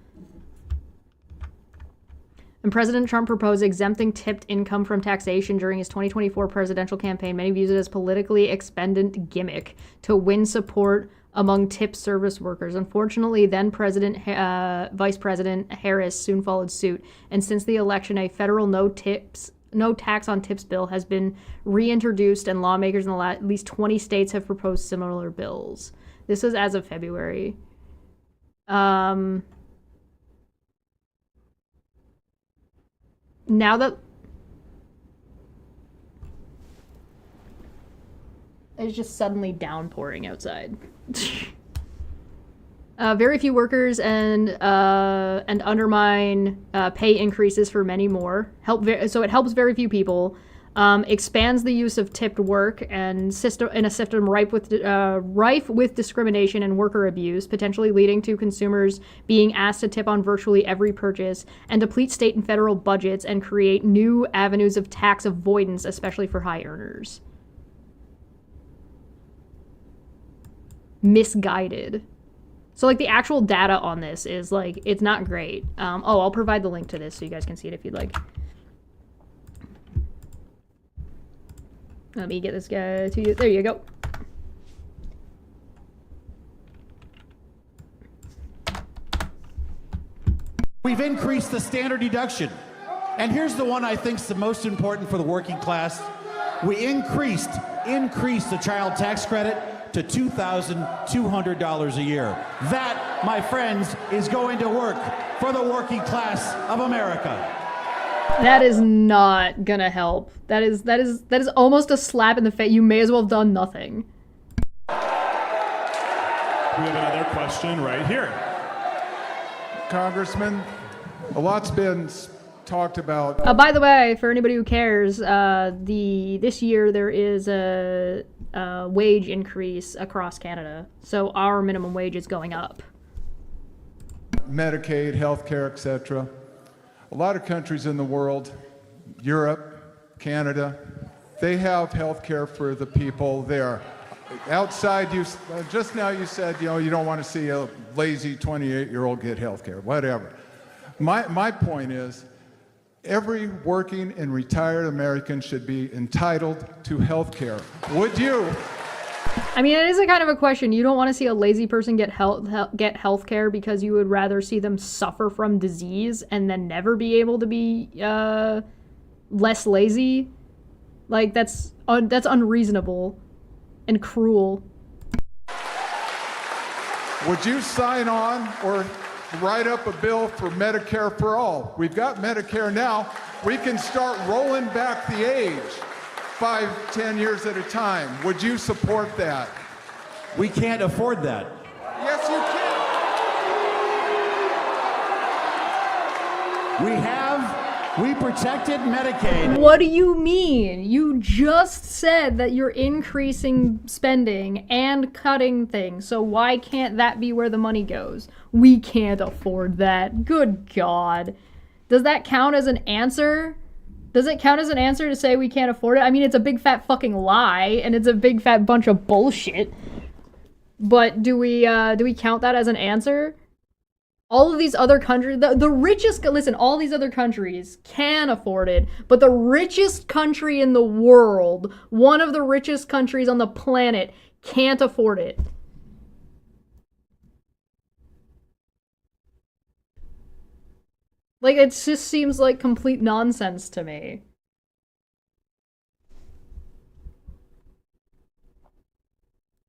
S1: And President Trump proposed exempting tipped income from taxation during his 2024 presidential campaign. Many views it as politically expedient gimmick to win support among tip service workers. Unfortunately, then Vice President Harris soon followed suit, and since the election, a federal no tax on tips bill has been reintroduced, and lawmakers in at least 20 states have proposed similar bills. This was as of February. Now that it's just suddenly downpouring outside. very few workers and undermine pay increases for many more. So it helps very few people. Expands the use of tipped work and in a system rife with discrimination and worker abuse, potentially leading to consumers being asked to tip on virtually every purchase, and deplete state and federal budgets and create new avenues of tax avoidance, especially for high earners. Misguided. So like the actual data on this is like, it's not great. I'll provide the link to this so you guys can see it if you'd like. Let me get this guy to you. There you go.
S2: We've increased the standard deduction. And here's the one I think is the most important for the working class. We increased the child tax credit to $2,200 a year. That, my friends, is going to work for the working class of America.
S1: That is not gonna help. That is almost a slap in the face. You may as well have done nothing.
S6: We have another question right here.
S9: Congressman, a lot's been talked about.
S1: By the way, for anybody who cares, this year there is a wage increase across Canada, so our minimum wage is going up.
S9: Medicaid, healthcare, etc. A lot of countries in the world, Europe, Canada, they have health care for the people there. Outside, just now you said, you don't want to see a lazy 28-year-old get health care, whatever. My point is, every working and retired American should be entitled to health care. Would you?
S1: I mean, it is a kind of a question. You don't want to see a lazy person get health care because you would rather see them suffer from disease and then never be able to be less lazy. Like, that's unreasonable and cruel.
S9: Would you sign on or write up a bill for Medicare for all? We've got Medicare now. We can start rolling back the age 5, 10 years at a time. Would you support that?
S2: We can't afford that.
S9: Yes, you can.
S2: We protected Medicaid.
S1: What do you mean? You just said that you're increasing spending and cutting things, so why can't that be where the money goes? We can't afford that. Good God. Does that count as an answer? Does it count as an answer to say we can't afford it? I mean, it's a big fat fucking lie, and it's a big fat bunch of bullshit. But do we count that as an answer? All of these other countries, the richest, listen, all these other countries can afford it, but the richest country in the world, one of the richest countries on the planet, can't afford it. Like, it just seems like complete nonsense to me.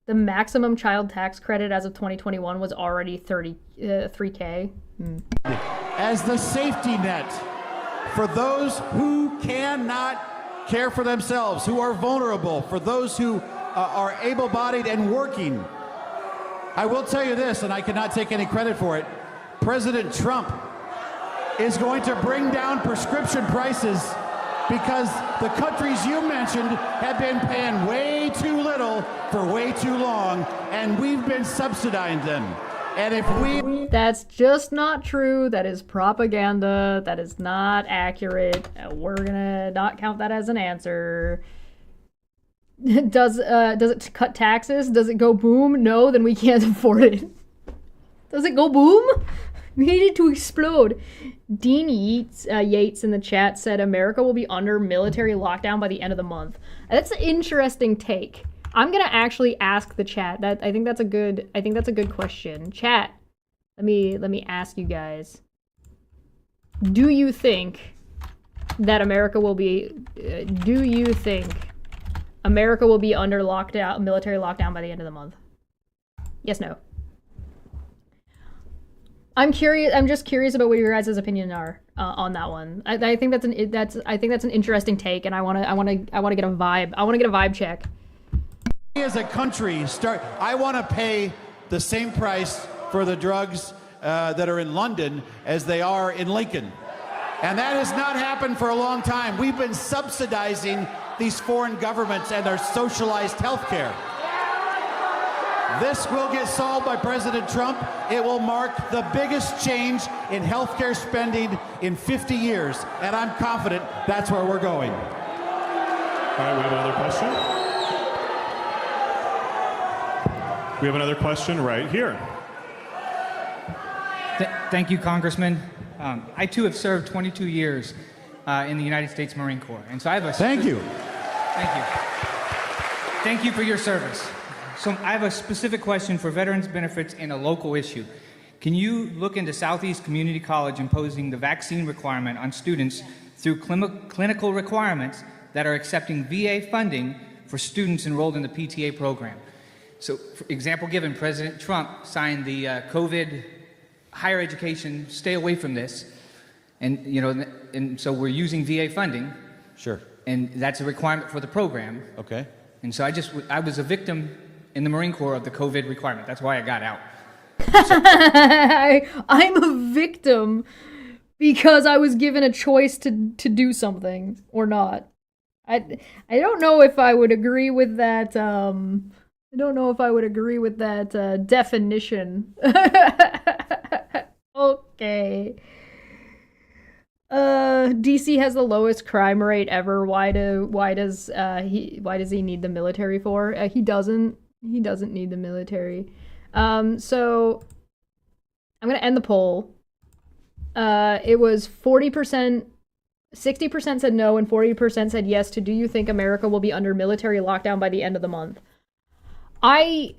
S1: The maximum child tax credit as of 2021 was already $3K.
S2: As the safety net for those who cannot care for themselves, who are vulnerable, for those who are able-bodied and working. I will tell you this, and I cannot take any credit for it, President Trump is going to bring down prescription prices because the countries you mentioned have been paying way too little for way too long, and we've been subsidizing them. And if we...
S1: That's just not true. That is propaganda. That is not accurate. We're gonna not count that as an answer. Does it cut taxes? Does it go boom? No, then we can't afford it. Does it go boom? We need it to explode. Dean Yates in the chat said America will be under military lockdown by the end of the month. That's an interesting take. I'm gonna actually ask the chat. I think that's a good question. Chat, let me ask you guys. Do you think that America will be? Do you think America will be under military lockdown by the end of the month? Yes, no. I'm curious. I'm just curious about what your guys' opinion are on that one. I think that's an interesting take, and I want to get a vibe. I want to get a vibe check.
S2: As a country, I want to pay the same price for the drugs that are in London as they are in Lincoln. And that has not happened for a long time. We've been subsidizing these foreign governments and our socialized health care. This will get solved by President Trump. It will mark the biggest change in healthcare spending in 50 years, and I'm confident that's where we're going.
S6: All right, we have another question. We have another question right here.
S10: Thank you, Congressman. I too have served 22 years in the United States Marine Corps, and so I have a
S2: Thank you.
S10: Thank you. Thank you for your service. So I have a specific question for veterans benefits and a local issue. Can you look into Southeast Community College imposing the vaccine requirement on students through clinical requirements that are accepting VA funding for students enrolled in the PTA program? So, for example given, President Trump signed the COVID higher education, stay away from this, and and so we're using VA funding.
S2: Sure.
S10: And that's a requirement for the program.
S2: Okay.
S10: And so I was a victim in the Marine Corps of the COVID requirement. That's why I got out.
S1: I'm a victim because I was given a choice to do something or not. I don't know if I would agree with that. I don't know if I would agree with that definition. Okay. DC has the lowest crime rate ever. Why does he need the military for? He doesn't need the military. So I'm gonna end the poll. It was 40%, 60% said no, and 40% said yes to do you think America will be under military lockdown by the end of the month? I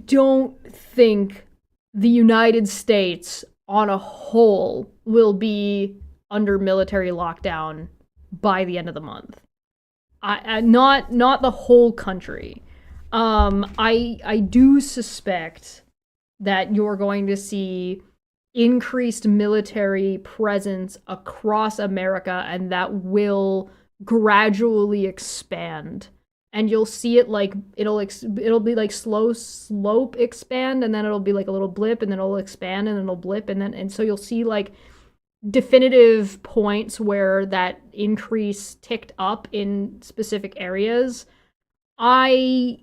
S1: don't think the United States on a whole will be under military lockdown by the end of the month. Not the whole country. I do suspect that you're going to see increased military presence across America, and that will gradually expand. And you'll see it like it'll be like slow slope expand, and then it'll be like a little blip, and then it'll expand, and then it'll blip, and so you'll see like definitive points where that increase ticked up in specific areas. I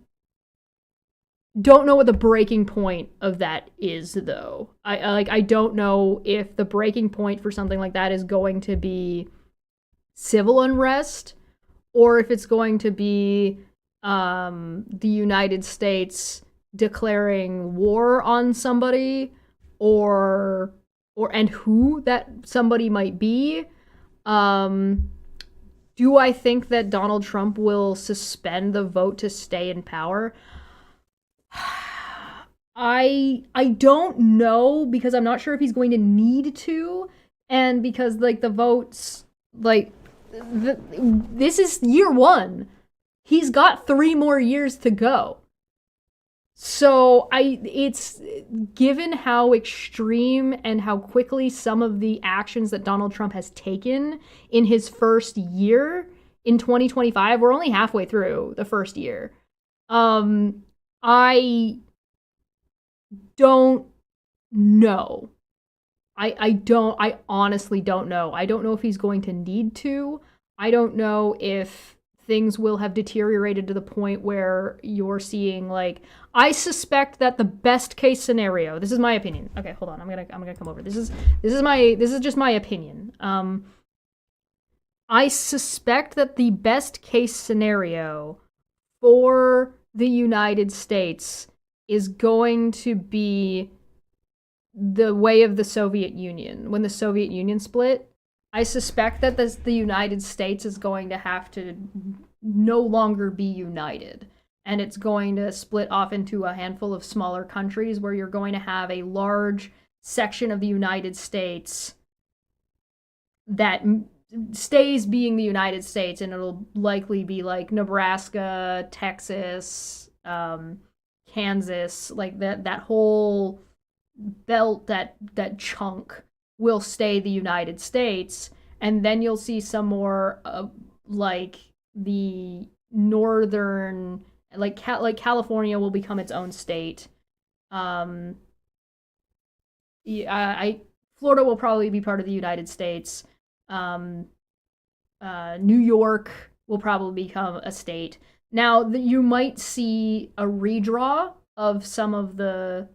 S1: don't know what the breaking point of that is, though. I don't know if the breaking point for something like that is going to be civil unrest, or if it's going to be the United States declaring war on somebody, or and who that somebody might be. Do I think that Donald Trump will suspend the vote to stay in power? I don't know, because I'm not sure if he's going to need to, and because like the votes, like this is year one. He's got 3 more years to go. So it's given how extreme and how quickly some of the actions that Donald Trump has taken in his first year in 2025, we're only halfway through the first year. I don't know. I honestly don't know. I don't know if he's going to need to. I don't know if things will have deteriorated to the point where you're seeing, like, I suspect that the best case scenario, this is my opinion. Okay, hold on. I'm gonna come over. This is just my opinion. I suspect that the best case scenario for the United States is going to be the way of the Soviet Union. When the Soviet Union split, I suspect that the United States is going to have to no longer be united. And it's going to split off into a handful of smaller countries, where you're going to have a large section of the United States that stays being the United States, and it'll likely be like Nebraska, Texas, Kansas, like that whole belt, that chunk will stay the United States. And then you'll see some more like the northern, like California will become its own state. Florida will probably be part of the United States. New York will probably become a state. Now, you might see a redraw of some of the,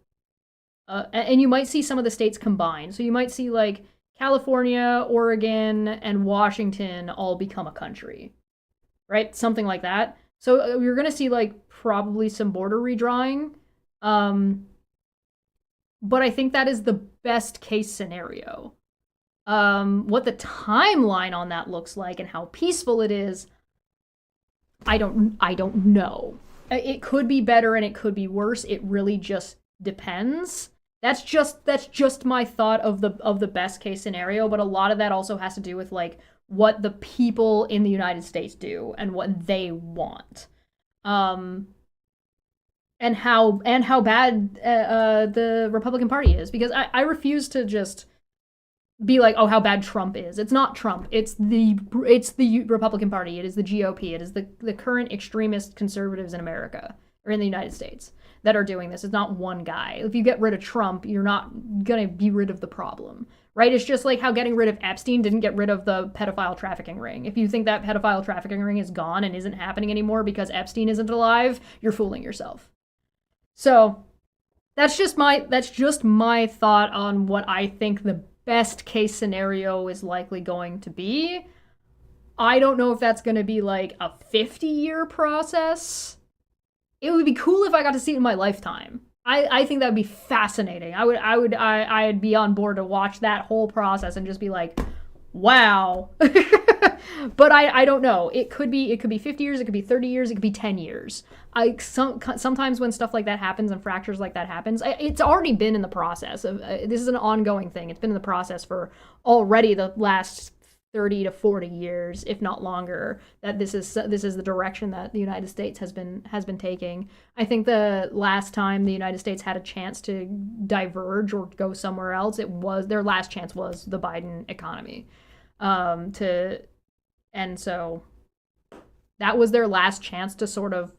S1: and you might see some of the states combined. So you might see like California, Oregon, and Washington all become a country, right? Something like that. So you're gonna see like probably some border redrawing. But I think that is the best case scenario. What the timeline on that looks like and how peaceful it is, I don't know. It could be better and it could be worse. It really just depends. That's just my thought of the best case scenario, but a lot of that also has to do with like what the people in the United States do and what they want. And how bad the Republican Party is, because I refuse to just be like, oh, how bad Trump is. It's not Trump. It's the Republican Party. It is the GOP. It is the current extremist conservatives in America or in the United States that are doing this. It's not one guy. If you get rid of Trump, you're not gonna be rid of the problem, right? It's just like how getting rid of Epstein didn't get rid of the pedophile trafficking ring. If you think that pedophile trafficking ring is gone and isn't happening anymore because Epstein isn't alive, you're fooling yourself. So that's just my thought on what I think the best case scenario is likely going to be. I don't know if that's going to be like a 50-year process. It would be cool if I got to see it in my lifetime. I think that would be fascinating. I'd be on board to watch that whole process and just be like, wow. But I don't know. It could be 50 years, it could be 30 years, it could be 10 years. Sometimes when stuff like that happens and fractures like that happens, it's already been in the process of this is an ongoing thing. It's been in the process for already the last 30 to 40 years, if not longer, that this is the direction that the United States has been taking. I think the last time the United States had a chance to diverge or go somewhere else, their last chance was the Biden economy. And so that was their last chance to sort of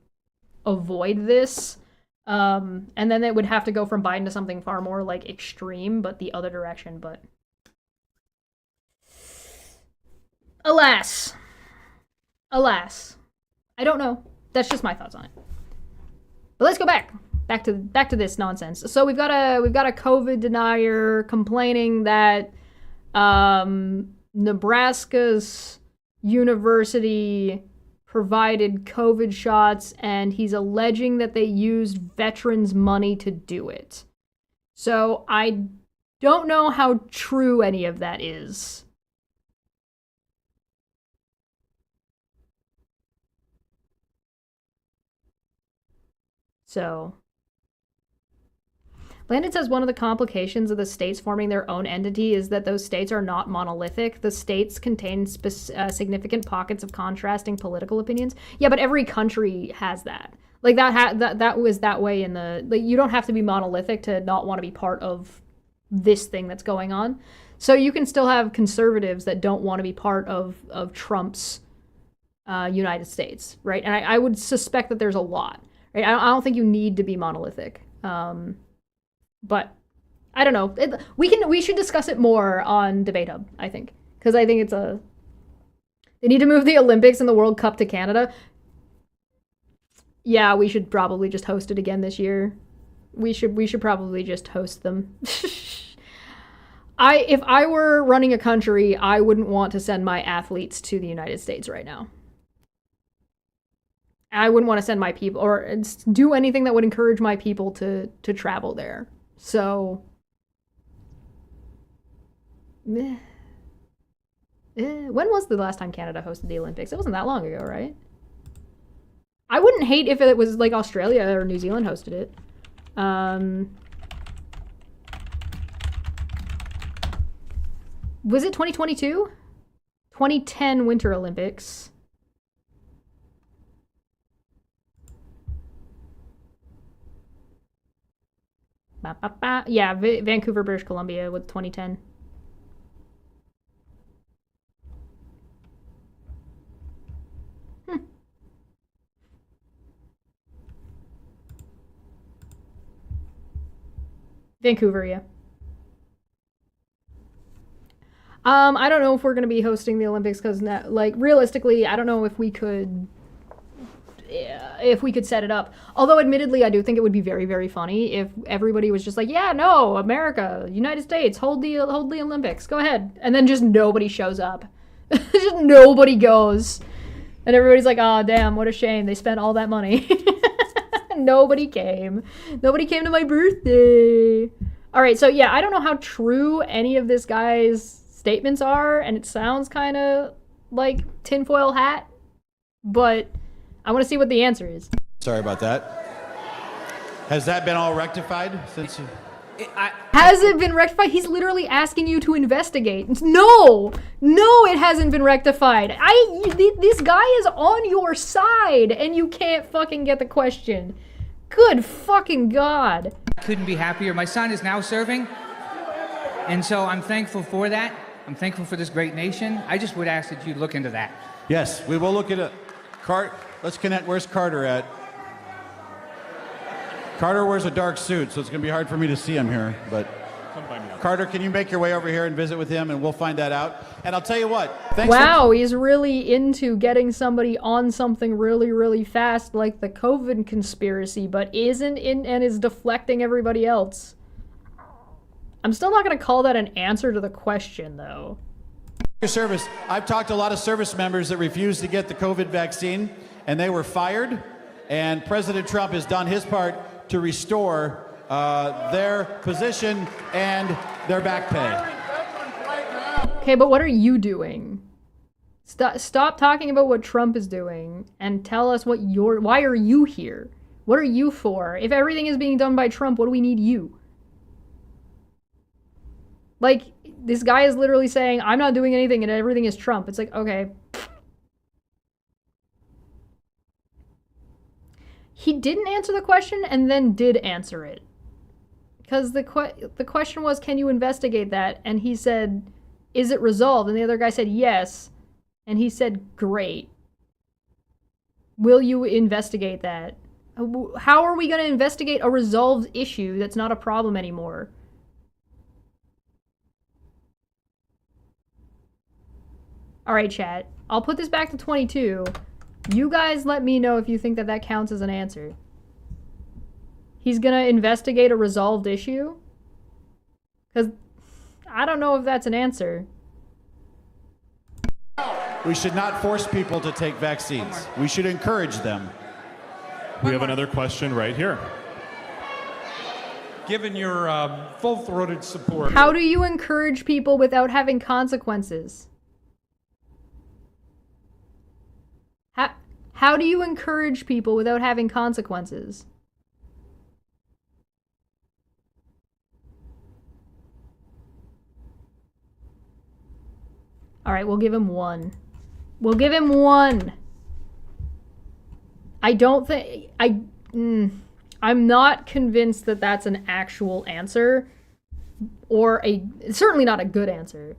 S1: avoid this. And then it would have to go from Biden to something far more like extreme, but the other direction. But alas, I don't know. That's just my thoughts on it. But let's go back to this nonsense. So we've got a COVID denier complaining that Nebraska's university provided COVID shots, and he's alleging that they used veterans' money to do it. So I don't know how true any of that is. So Landon says one of the complications of the states forming their own entity is that those states are not monolithic. The states contain significant pockets of contrasting political opinions. Yeah, but every country has that. Like that was that way in the like. You don't have to be monolithic to not want to be part of this thing that's going on. So you can still have conservatives that don't want to be part of Trump's United States, right? And I would suspect that there's a lot. Right? I don't think you need to be monolithic. But I don't know. We should discuss it more on Debate Hub, I think. Because I think they need to move the Olympics and the World Cup to Canada. Yeah, we should probably just host it again this year. We should probably just host them. If I were running a country, I wouldn't want to send my athletes to the United States right now. I wouldn't want to send my people or do anything that would encourage my people to travel there. So, when was the last time Canada hosted the Olympics? It wasn't that long ago, right? I wouldn't hate if it was like Australia or New Zealand hosted it. Was it 2022? 2010 Winter Olympics. Yeah, Vancouver, British Columbia with 2010. Vancouver, yeah. I don't know if we're going to be hosting the Olympics because, like, realistically, I don't know if we could set it up. Although, admittedly, I do think it would be very, very funny if everybody was just like, yeah, no, America, United States, hold the Olympics, go ahead. And then just nobody shows up. Just nobody goes. And everybody's like, oh, damn, what a shame. They spent all that money. Nobody came. Nobody came to my birthday. All right, so yeah, I don't know how true any of this guy's statements are, and it sounds kind of like tinfoil hat, but I want to see what the answer is.
S2: Sorry about that. Has that been all rectified since?
S1: Has it been rectified? He's literally asking you to investigate. No, it hasn't been rectified. This guy is on your side, and you can't fucking get the question. Good fucking God.
S10: I couldn't be happier. My son is now serving, and so I'm thankful for that. I'm thankful for this great nation. I just would ask that you look into that.
S2: Yes, we will look at it. Let's connect. Where's Carter at? Carter wears a dark suit, so it's going to be hard for me to see him here. But Carter, can you make your way over here and visit with him, and we'll find that out. And I'll tell you what.
S1: Wow, he's really into getting somebody on something really, really fast, like the COVID conspiracy, but isn't in and is deflecting everybody else. I'm still not going to call that an answer to the question, though.
S2: Your service. I've talked to a lot of service members that refused to get the COVID vaccine, and they were fired. And President Trump has done his part to restore their position and their back pay.
S1: Okay, but what are you doing? Stop talking about what Trump is doing and tell us why are you here? What are you for? If everything is being done by Trump, what do we need you? Like, this guy is literally saying, I'm not doing anything and everything is Trump. It's like, okay. He didn't answer the question and then did answer it. Because the question was, can you investigate that? And he said, is it resolved? And the other guy said, yes. And he said, great. Will you investigate that? How are we going to investigate a resolved issue that's not a problem anymore? All right, chat. I'll put this back to 22. You guys let me know if you think that counts as an answer. He's gonna investigate a resolved issue? Because I don't know if that's an answer.
S2: We should not force people to take vaccines. We should encourage them.
S6: We have another question right here.
S11: Given your full-throated support...
S1: How do you encourage people without having consequences? How do you encourage people without having consequences? All right, we'll give him one. We'll give him one. I don't think... I'm not convinced that that's an actual answer. Or certainly not a good answer.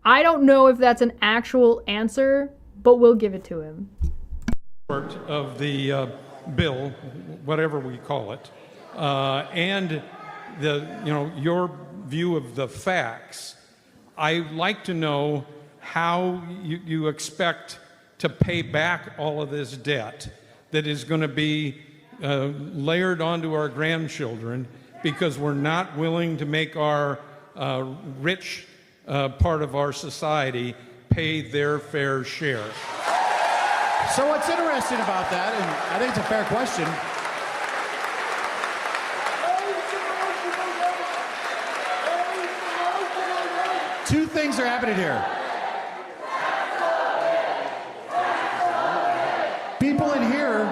S1: I don't know if that's an actual answer, but we'll give it to him.
S11: Of the bill, whatever we call it, and your view of the facts. I'd like to know how you expect to pay back all of this debt that is going to be layered onto our grandchildren because we're not willing to make our rich part of our society pay their fair share.
S2: So what's interesting about that, and I think it's a fair question, two things are happening here. People in here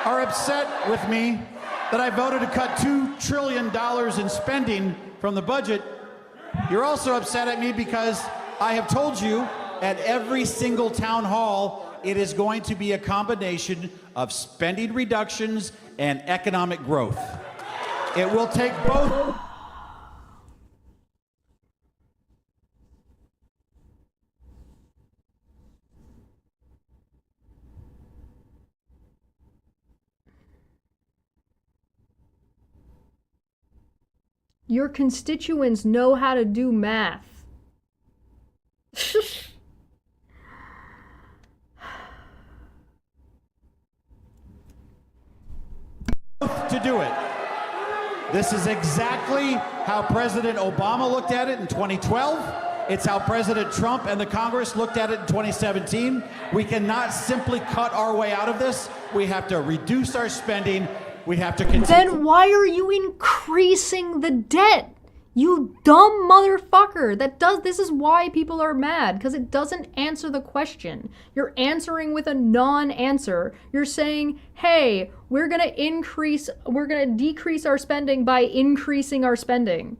S2: are upset with me that I voted to cut $2 trillion in spending from the budget. You're also upset at me because I have told you at every single town hall, it is going to be a combination of spending reductions and economic growth. It will take both.
S1: Your constituents know how to do math.
S2: to do it. This is exactly how President Obama looked at it in 2012. It's how President Trump and the Congress looked at it in 2017. We cannot simply cut our way out of this. We have to reduce our spending. We have to continue.
S1: Then why are you increasing the debt? You dumb motherfucker. This is why people are mad, because it doesn't answer the question. You're answering with a non-answer. You're saying, hey, we're gonna decrease our spending by increasing our spending.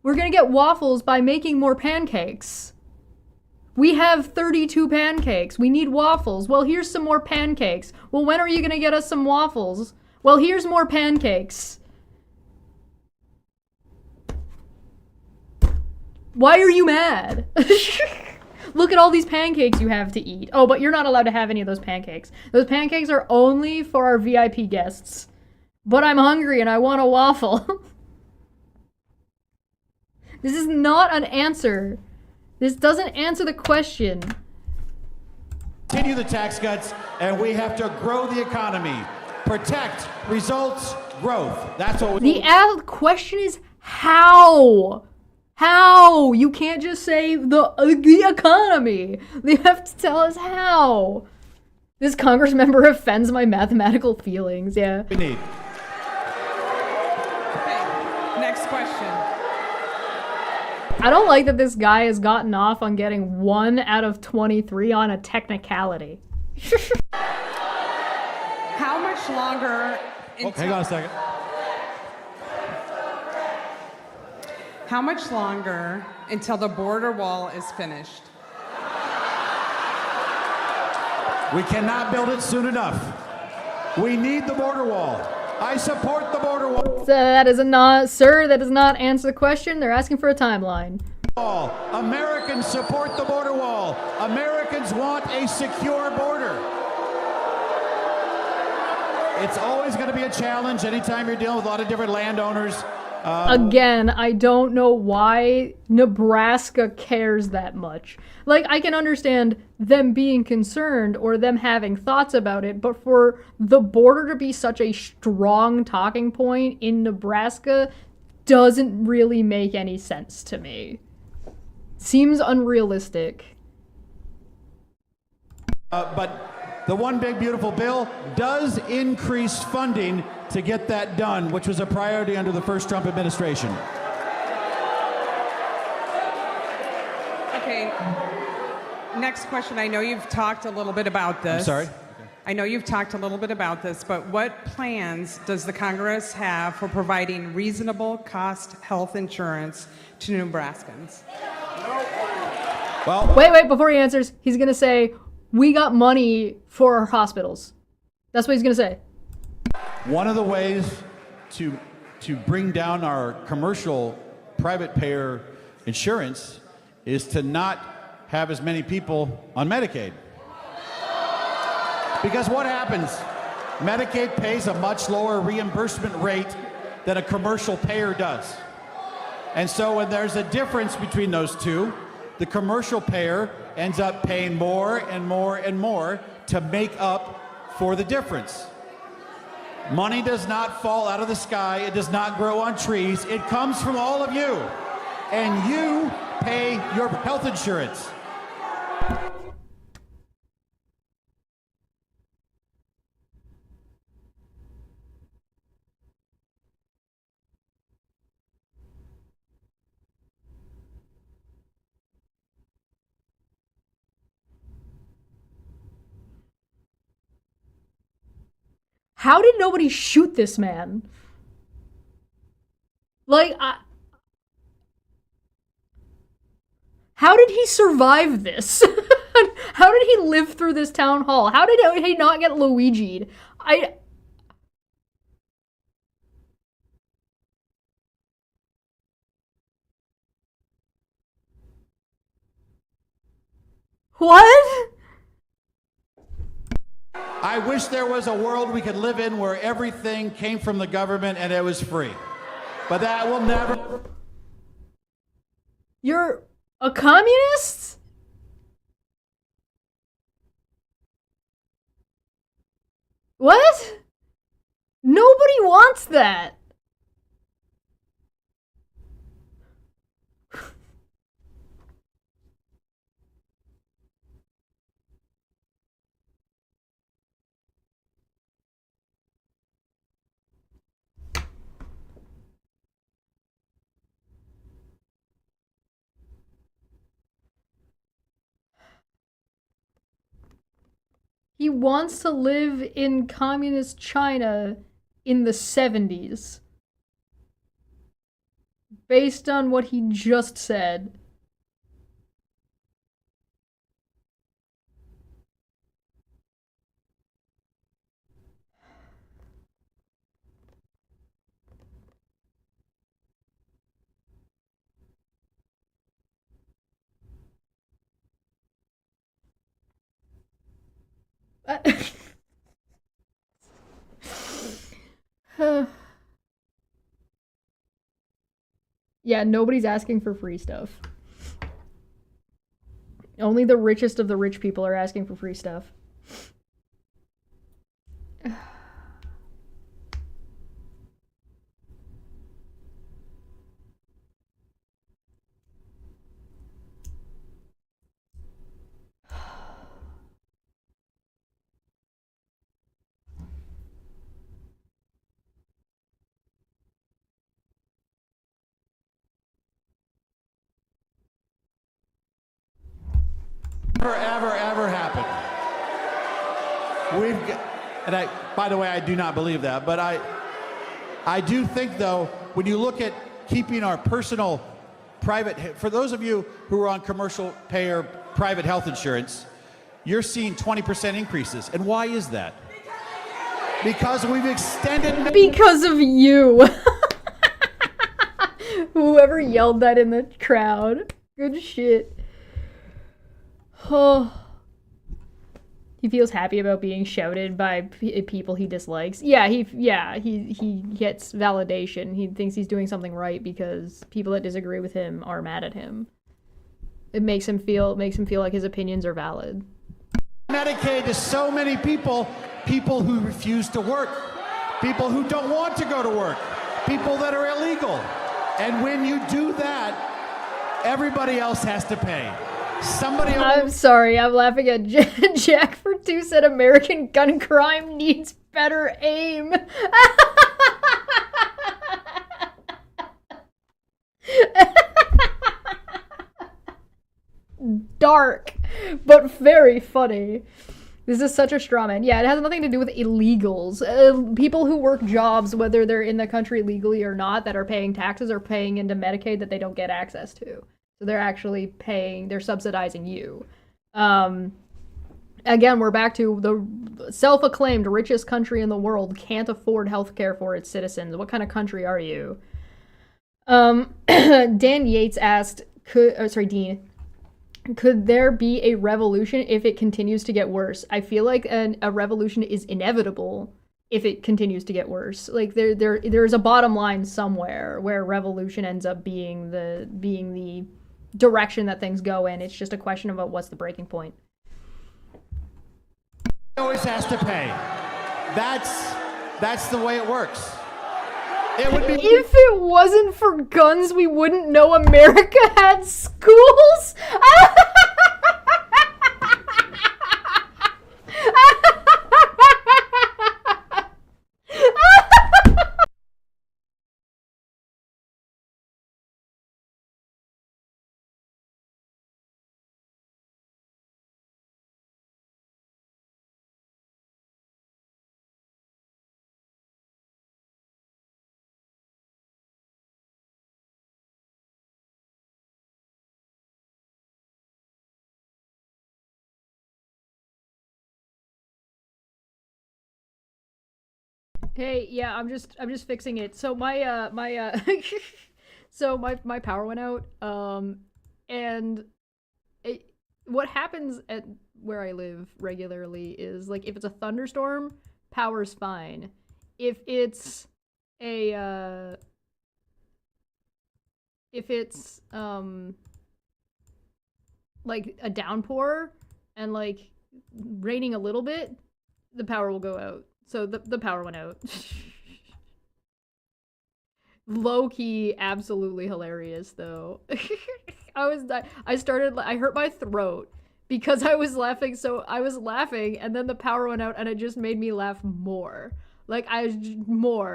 S1: We're gonna get waffles by making more pancakes. We have 32 pancakes. We need waffles. Well, here's some more pancakes. Well, when are you gonna get us some waffles? Well, here's more pancakes. Why are you mad? Look at all these pancakes you have to eat. Oh, but you're not allowed to have any of those pancakes. Those pancakes are only for our VIP guests. But I'm hungry and I want a waffle. This is not an answer. This doesn't answer the question.
S2: Continue the tax cuts, and we have to grow the economy. Protect, results, growth. That's what we...
S1: The question is how? How? You can't just say the economy. They have to tell us how. This Congress member offends my mathematical feelings, yeah.
S2: We need.
S3: Okay, next question.
S1: I don't like that this guy has gotten off on getting 1 out of 23 on a technicality.
S3: How much longer
S2: Hang on a second.
S3: How much longer until the border wall is finished?
S2: We cannot build it soon enough. We need the border wall. I support the border wall.
S1: So that is sir, that does not answer the question. They're asking for a timeline.
S2: Americans support the border wall. Americans want a secure border. It's always going to be a challenge anytime you're dealing with a lot of different landowners.
S1: Again, I don't know why Nebraska cares that much. Like, I can understand them being concerned or them having thoughts about it, but for the border to be such a strong talking point in Nebraska doesn't really make any sense to me. Seems unrealistic.
S2: But the one big beautiful bill does increase funding to get that done, which was a priority under the first Trump administration.
S3: Okay, next question. I know you've talked a little bit about this.
S2: I'm sorry?
S3: I know you've talked a little bit about this, but what plans does the Congress have for providing reasonable cost health insurance to Nebraskans?
S2: Well,
S1: wait, before he answers, he's gonna say, we got money for our hospitals. That's what he's gonna say.
S2: One of the ways to bring down our commercial private payer insurance is to not have as many people on Medicaid. Because what happens? Medicaid pays a much lower reimbursement rate than a commercial payer does. And so when there's a difference between those two, the commercial payer ends up paying more and more and more to make up for the difference. Money does not fall out of the sky. It does not grow on trees. It comes from all of you. And you pay your health insurance.
S1: How did nobody shoot this man? Like, how did he survive this? How did he live through this town hall? How did he not get Luigi'd? What?
S2: I wish there was a world we could live in where everything came from the government and it was free. But that will never...
S1: You're a communist? What? Nobody wants that. He wants to live in communist China in the 70s. Based on what he just said. Yeah, nobody's asking for free stuff. Only the richest of the rich people are asking for free stuff.
S2: Ever happen. We've got, and by the way, I do not believe that, but I do think, though, when you look at keeping our personal private, for those of you who are on commercial payer private health insurance, you're seeing 20% increases. And why is that? Because we've extended...
S1: Because of you. Whoever yelled that in the crowd. Good shit. Oh. He feels happy about being shouted by people he dislikes. Yeah, he gets validation. He thinks he's doing something right because people that disagree with him are mad at him. It makes him feel like his opinions are valid.
S2: Medicaid to so many people who refuse to work, people who don't want to go to work, people that are illegal. And when you do that, everybody else has to pay. I'm
S1: sorry, I'm laughing at Jack for 2 said American gun crime needs better aim. Dark, but very funny. This is such a straw man. Yeah, it has nothing to do with illegals. People who work jobs, whether they're in the country legally or not, that are paying taxes or paying into Medicaid that they don't get access to. So they're actually they're subsidizing you. Again, we're back to the self-acclaimed richest country in the world can't afford healthcare for its citizens. What kind of country are you? Dan Yates asked, Dean, could there be a revolution if it continues to get worse? I feel like a revolution is inevitable if it continues to get worse. Like there's a bottom line somewhere where revolution ends up being the direction that things go in. It's just a question about what's the breaking point.
S2: Always has to pay. That's the way it works. It would be
S1: if it wasn't for guns, we wouldn't know America had schools. Hey, yeah, I'm just fixing it. So my power went out. And what happens at where I live regularly is, like, if it's a thunderstorm, power's fine. If it's like a downpour and like raining a little bit, the power will go out. So the power went out. Low-key absolutely hilarious though. I hurt my throat because I was laughing, so I was laughing and then the power went out and it just made me laugh more. Like I was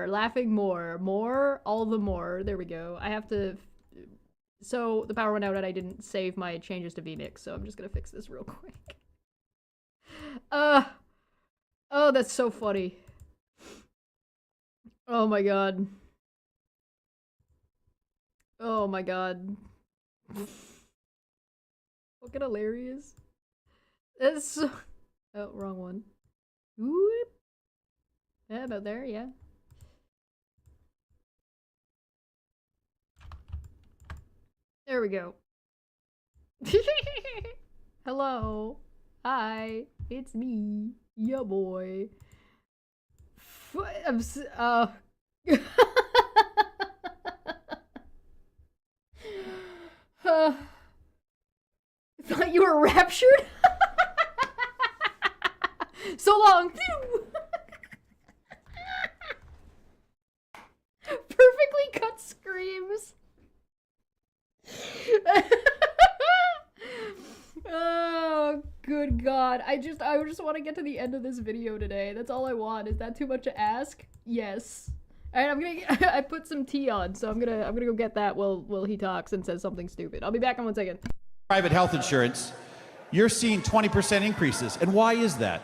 S1: laughing more, all the more. There we go. I have to, so the power went out and I didn't save my changes to vmix, so I'm just gonna fix this real quick. Oh, that's so funny. Oh my god. Oh my god. Fucking hilarious. That's so... Oh, wrong one. Whoop. Yeah, about there, yeah. There we go. Hello. Hi. It's me. Ya boy. I'm thought you were raptured? So long. Perfectly cut screams. Oh, good God. I just want to get to the end of this video today. That's all I want. Is that too much to ask? Yes. Alright, I put some tea on, so I'm gonna go get that while he talks and says something stupid. I'll be back in 1 second.
S2: Private health insurance, you're seeing 20% increases. And why is that?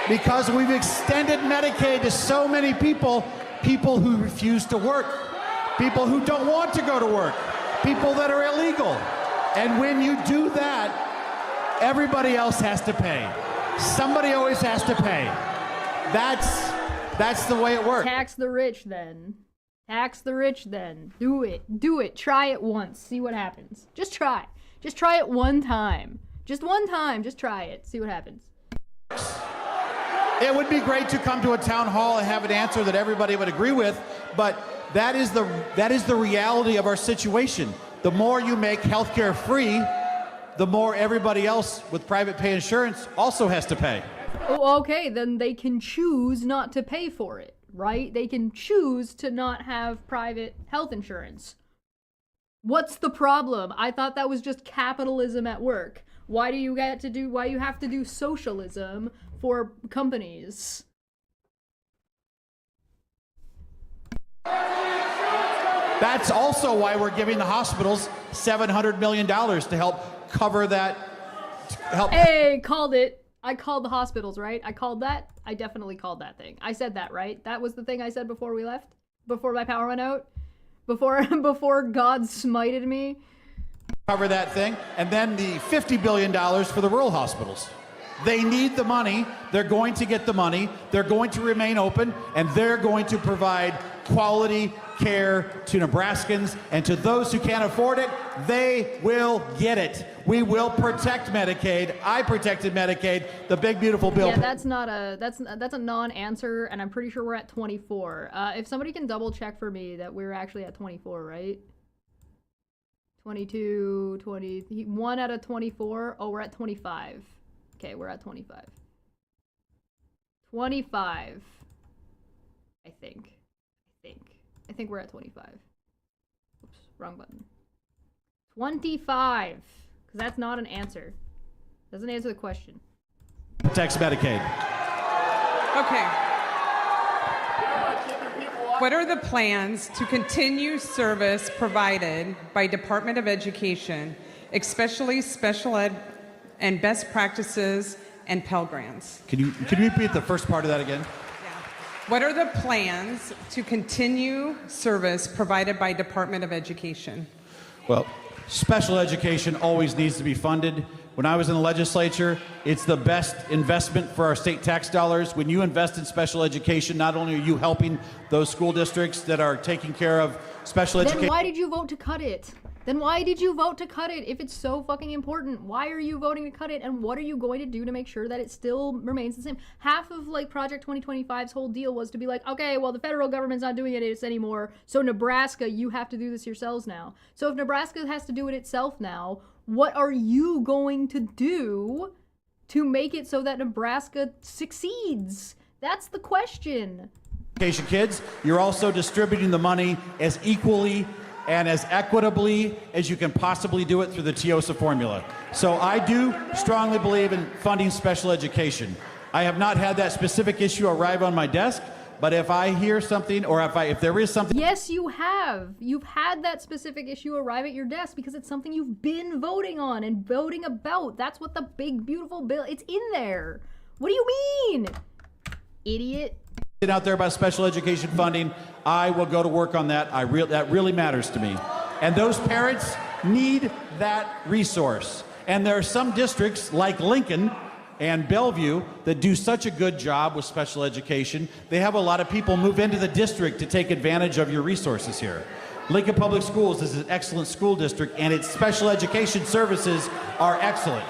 S2: Because we've extended Medicaid to so many people who refuse to work, people who don't want to go to work, people that are illegal. And when you do that, everybody else has to pay. Somebody always has to pay. That's the way it works.
S1: Tax the rich then. Tax the rich then. Do it. Do it. Try it once. See what happens. Just try. Just try it one time. Just one time. Just try it. See what happens.
S2: It would be great to come to a town hall and have an answer that everybody would agree with, but that is the reality of our situation. The more you make healthcare free, the more everybody else with private pay insurance also has to pay.
S1: Oh, okay, then they can choose not to pay for it, right? They can choose to not have private health insurance. What's the problem? I thought that was just capitalism at work. Why do you have to do socialism for companies?
S2: That's also why we're giving the hospitals $700 million to help cover that.
S1: Hey, called it. I called the hospitals, right? I called that. I definitely called that thing. I said that, right? That was the thing I said before we left? Before my power went out? Before God smited me?
S2: Cover that thing. And then the $50 billion for the rural hospitals. They need the money. They're going to get the money. They're going to remain open, and they're going to provide quality care to Nebraskans, and to those who can't afford it, they will get it. We will protect Medicaid. I protected Medicaid. The big beautiful bill.
S1: Yeah, that's a non-answer, and I'm pretty sure we're at 24. If somebody can double check for me that we're actually at 24, right? 22, 20, 1 out of 24. Oh, we're at 25. Okay, we're at 25. 25. I think we're at 25. Oops, wrong button. 25. Because that's not an answer. Doesn't answer the question.
S2: Protects Medicaid.
S3: Okay. What are the plans to continue service provided by Department of Education, especially special ed and best practices and Pell Grants?
S2: Can you repeat the first part of that again?
S3: What are the plans to continue service provided by Department of Education?
S2: Well, special education always needs to be funded. When I was in the legislature, it's the best investment for our state tax dollars. When you invest in special education, not only are you helping those school districts that are taking care of special education.
S1: Then why did you vote to cut it? Then why did you vote to cut it if it's so fucking important? Why are you voting to cut it, and what are you going to do to make sure that it still remains the same? Half of like Project 2025's whole deal was to be like, okay, well the federal government's not doing it anymore, so Nebraska, you have to do this yourselves now. So if Nebraska has to do it itself now, What are you going to do to make it so that Nebraska succeeds? That's the question.
S2: Education kids, you're also distributing the money as equally and as equitably as you can possibly do it through the TIOSA formula. So I do strongly believe in funding special education. I have not had that specific issue arrive on my desk, but if I hear something, or if there is something...
S1: Yes, you have. You've had that specific issue arrive at your desk because it's something you've been voting on and voting about. That's what the big, beautiful bill... It's in there. What do you mean? Idiot.
S2: Out there about special education funding, I will go to work on that. That really matters to me. And those parents need that resource. And there are some districts like Lincoln and Bellevue that do such a good job with special education. They have a lot of people move into the district to take advantage of your resources here. Lincoln Public Schools is an excellent school district, and its special education services are excellent.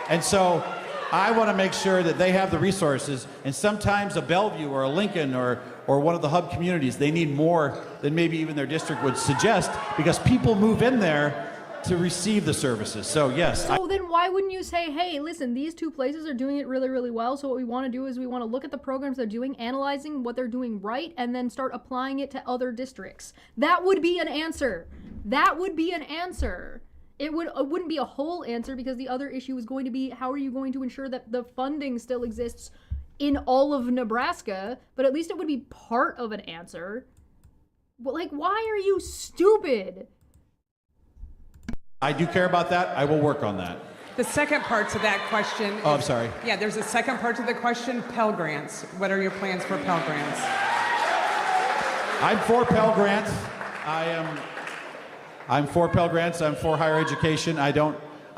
S2: And so I want to make sure that they have the resources, and sometimes a Bellevue or a Lincoln or one of the hub communities, they need more than maybe even their district would suggest, because people move in there to receive the services. So yes.
S1: So then why wouldn't you say, hey, listen, these two places are doing it really, really well, so what we want to do is we want to look at the programs they're doing, analyzing what they're doing right, and then start applying it to other districts. That would be an answer. That would be an answer. It wouldn't be a whole answer, because the other issue is going to be, how are you going to ensure that the funding still exists in all of Nebraska? But at least it would be part of an answer. But like, why are you stupid?
S2: I do care about that. I will work on that.
S3: The second part to that question is,
S2: Oh, I'm sorry.
S3: Yeah, there's a second part to the question, Pell Grants. What are your plans for Pell Grants?
S2: I'm for Pell Grants. I'm for Pell Grants. I'm for higher education. I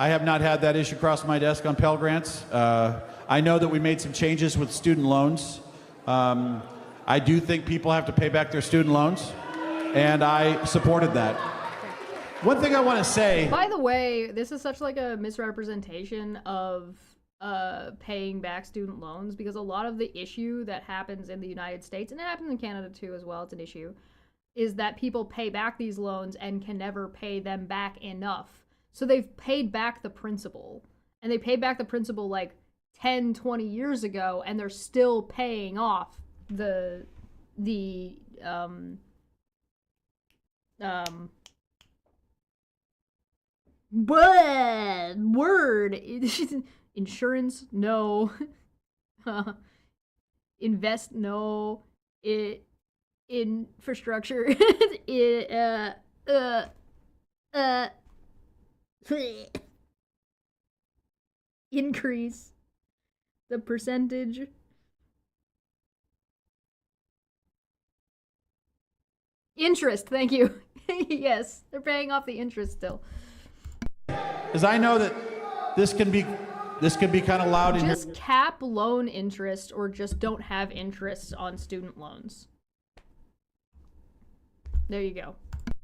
S2: have not had that issue cross my desk on Pell Grants. I know that we made some changes with student loans. I do think people have to pay back their student loans, and I supported that. One thing I want to say...
S1: By the way, this is such like a misrepresentation of paying back student loans, because a lot of the issue that happens in the United States, and it happens in Canada too as well, it's an issue, is that people pay back these loans and can never pay them back enough. So they've paid back the principal, and they paid back the principal like 10, 20 years ago, and they're still paying off the word insurance, no. Invest, no. Infrastructure, increase the percentage. Interest, thank you. Yes, they're paying off the interest still.
S2: Because I know that this can be kind of loud in here.
S1: Just cap loan interest, or just don't have interest on student loans. There you go.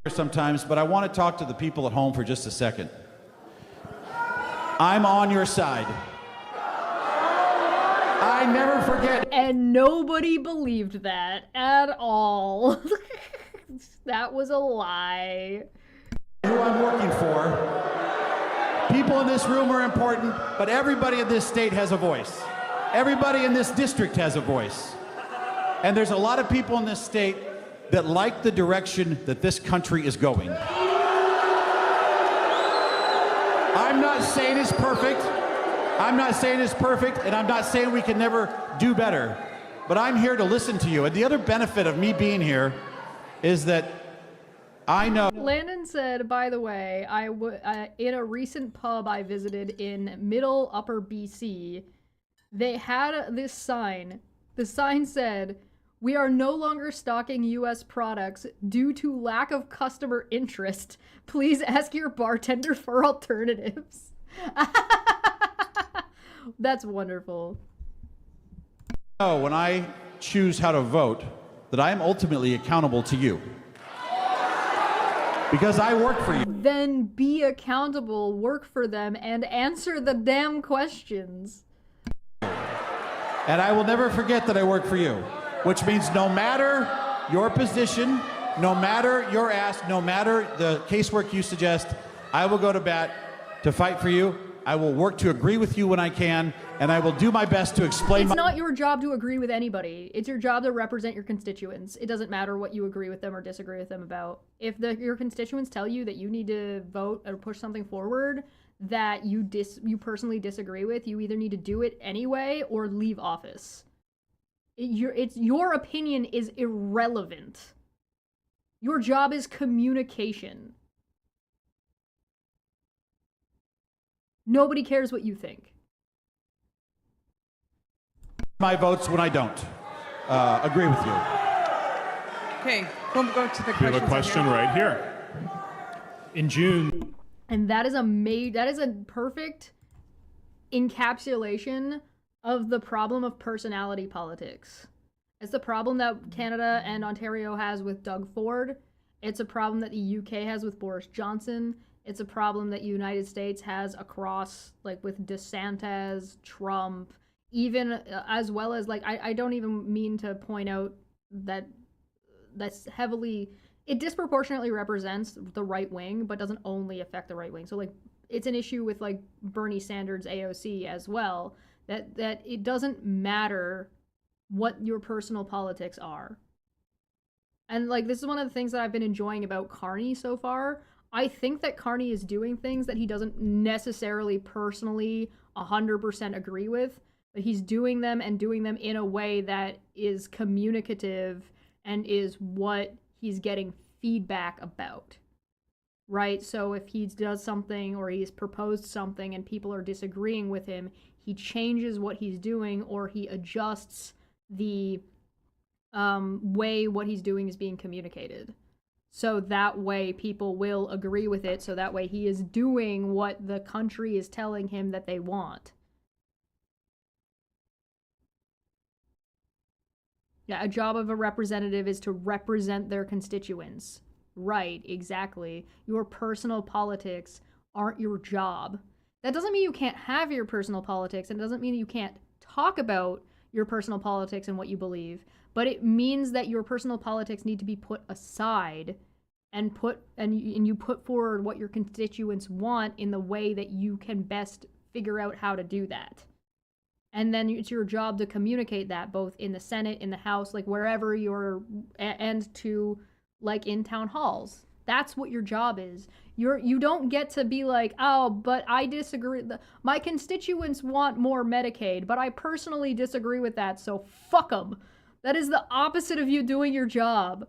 S2: Sometimes, but I want to talk to the people at home for just a second. I'm on your side. I never forget.
S1: And nobody believed that at all. That was a lie.
S2: Who I'm working for. People in this room are important, but everybody in this state has a voice. Everybody in this district has a voice. And there's a lot of people in this state that like the direction that this country is going. I'm not saying it's perfect. I'm not saying it's perfect, and I'm not saying we can never do better. But I'm here to listen to you. And the other benefit of me being here is that I know.
S1: Landon said, by the way, in a recent pub I visited in Middle Upper BC, they had this sign. The sign said, "We are no longer stocking U.S. products due to lack of customer interest. Please ask your bartender for alternatives." That's wonderful.
S2: Oh, when I choose how to vote, that I am ultimately accountable to you. Because I work for you.
S1: Then be accountable, work for them, and answer the damn questions.
S2: And I will never forget that I work for you. Which means no matter your position, no matter your ask, no matter the casework you suggest, I will go to bat to fight for you. I will work to agree with you when I can, and I will do my best to explain.
S1: It's not your job to agree with anybody. It's your job to represent your constituents. It doesn't matter what you agree with them or disagree with them about. If your constituents tell you that you need to vote or push something forward that you personally disagree with, you either need to do it anyway or leave office. Your opinion is irrelevant. Your job is communication. Nobody cares what you think.
S2: My votes when I don't agree with you.
S3: Okay, we'll go to the
S6: We have a question right here. In June.
S1: And that is a perfect encapsulation of the problem of personality politics. It's the problem that Canada and Ontario has with Doug Ford. It's a problem that the UK has with Boris Johnson. It's a problem that the United States has across, like, with DeSantis, Trump, even as well as, like, I don't even mean to point out that that's heavily, it disproportionately represents the right wing, but doesn't only affect the right wing. So, like, it's an issue with, like, Bernie Sanders' AOC as well, that it doesn't matter what your personal politics are. And, like, this is one of the things that I've been enjoying about Carney so far. I think that Carney is doing things that he doesn't necessarily personally 100% agree with, but he's doing them and doing them in a way that is communicative and is what he's getting feedback about, right? So if he does something or he's proposed something and people are disagreeing with him, he changes what he's doing or he adjusts the way what he's doing is being communicated. So that way people will agree with it. So that way he is doing what the country is telling him that they want. Yeah, a job of a representative is to represent their constituents. Right, exactly. Your personal politics aren't your job. That doesn't mean you can't have your personal politics, and it doesn't mean you can't talk about your personal politics and what you believe, but it means that your personal politics need to be put aside and you put forward what your constituents want in the way that you can best figure out how to do that. And then it's your job to communicate that both in the Senate, in the House, like wherever you're, and to, like, in town halls. That's what your job is. You don't get to be like, oh, but I disagree. My constituents want more Medicaid, but I personally disagree with that, so fuck them. That is the opposite of you doing your job.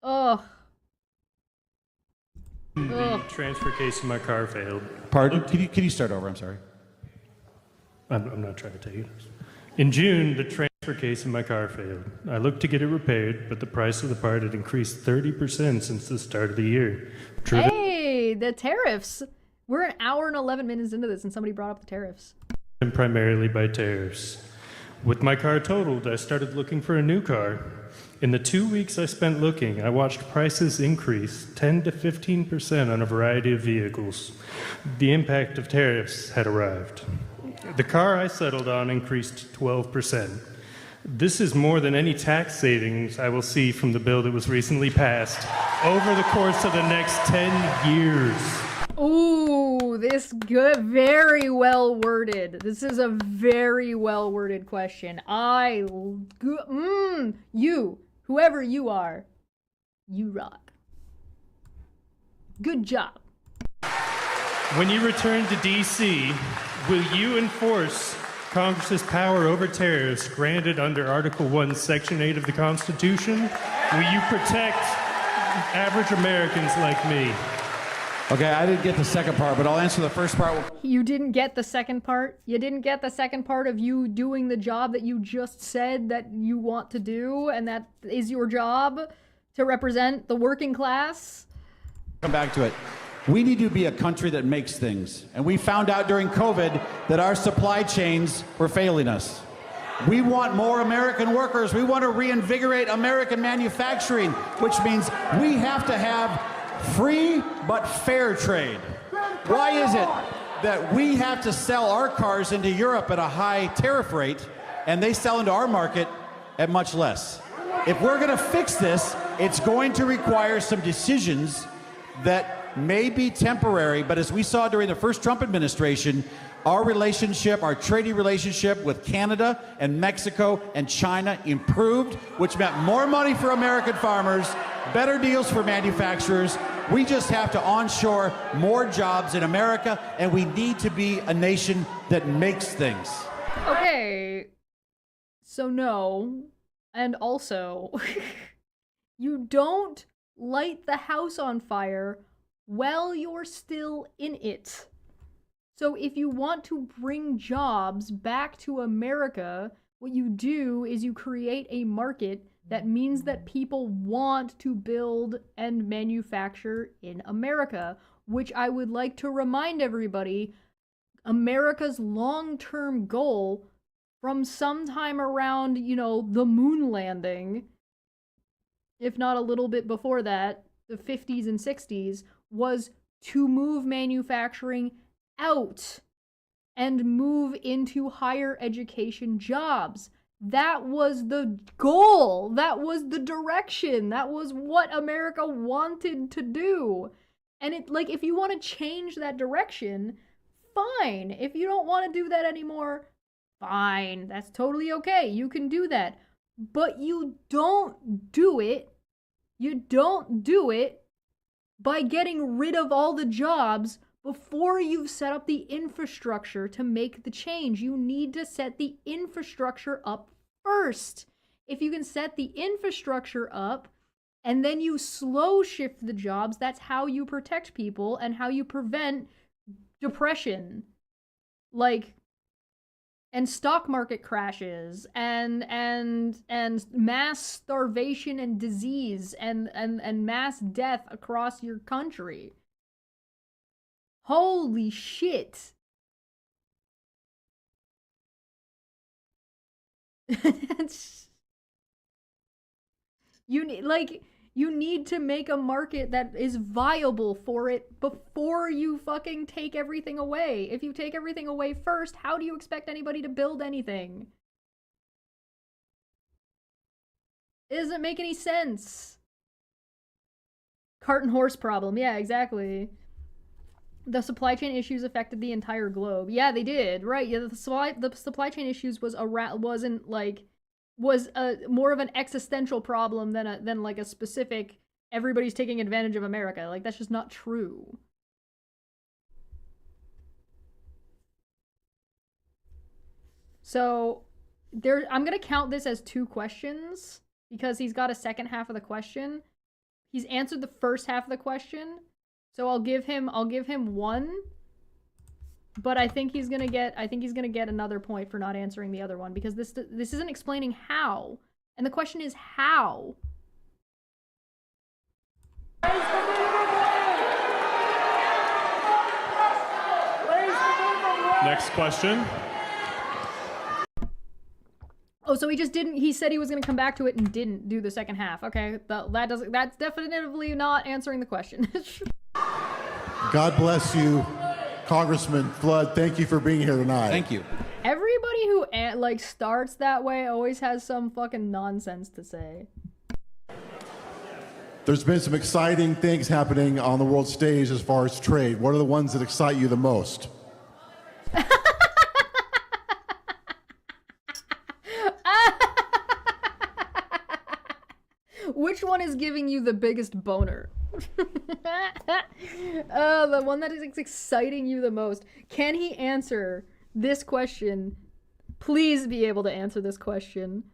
S1: Ugh.
S12: The transfer case in my car failed.
S2: Pardon? Can you start over? I'm sorry.
S12: I'm not trying to tell you this. In June, the transfer case in my car failed. I looked to get it repaired, but the price of the part had increased 30% since the start of the year.
S1: Hey, the tariffs. We're an hour and 11 minutes into this, and somebody brought up the tariffs.
S12: Primarily by tariffs. With my car totaled, I started looking for a new car. In the 2 weeks I spent looking, I watched prices increase 10 to 15% on a variety of vehicles. The impact of tariffs had arrived. The car I settled on increased 12%. This is more than any tax savings I will see from the bill that was recently passed over the course of the next 10 years.
S1: Ooh, this good, very well worded. This is a very well worded question. You, whoever you are, you rock. Good job.
S12: When you return to D.C., will you enforce Congress's power over tariffs granted under Article 1, Section 8 of the Constitution? Will you protect average Americans like me?
S2: Okay, I didn't get the second part, but I'll answer the first part.
S1: You didn't get the second part? You didn't get the second part of you doing the job that you just said that you want to do, and that is your job to represent the working class?
S2: Come back to it. We need to be a country that makes things. And we found out during COVID that our supply chains were failing us. We want more American workers. We want to reinvigorate American manufacturing, which means we have to have free but fair trade. Why is it that we have to sell our cars into Europe at a high tariff rate and they sell into our market at much less? If we're going to fix this, it's going to require some decisions that may be temporary, but as we saw during the first Trump administration, our relationship, our trading relationship with Canada and Mexico and China improved, which meant more money for American farmers, better deals for manufacturers. We just have to onshore more jobs in America, and we need to be a nation that makes things.
S1: Okay. So no. And also, you don't light the house on fire while you're still in it. So if you want to bring jobs back to America, what you do is you create a market that means that people want to build and manufacture in America, which I would like to remind everybody, America's long-term goal from sometime around, you know, the moon landing, if not a little bit before that, the 50s and 60s, was to move manufacturing out and move into higher education jobs. That was the goal. That was the direction. That was what America wanted to do. And it, like, if you want to change that direction, fine. If you don't want to do that anymore, fine. That's totally okay. You can do that. But you don't do it. You don't do it by getting rid of all the jobs before you've set up the infrastructure to make the change. You need to set the infrastructure up first. If you can set the infrastructure up and then you slow shift the jobs, that's how you protect people and how you prevent depression. Like, and stock market crashes and mass starvation and disease and mass death across your country. Holy shit. You need to make a market that is viable for it before you fucking take everything away. If you take everything away first, how do you expect anybody to build anything? It doesn't make any sense. Cart and horse problem. Yeah, exactly. The supply chain issues affected the entire globe. Yeah, they did. Right. Yeah, the supply chain issues was more of an existential problem than like a specific everybody's taking advantage of America. Like, that's just not true. So I'm gonna count this as 2 questions because he's got a second half of the question. He's answered the first half of the question, so I'll give him 1. But I think he's gonna get another point for not answering the other one because this isn't explaining how, and the question is how.
S6: Next question.
S1: Oh, so he said he was gonna come back to it and didn't do the second half. Okay, that's definitively not answering the question.
S13: God bless you, Congressman Flood. Thank you for being here tonight.
S2: Thank you.
S1: Everybody who like starts that way always has some fucking nonsense to say.
S13: There's been some exciting things happening on the world stage as far as trade. What are the ones that excite you the most?
S1: Which one is giving you the biggest boner? The one that is exciting you the most. Can he answer this question? Please be able to answer this question.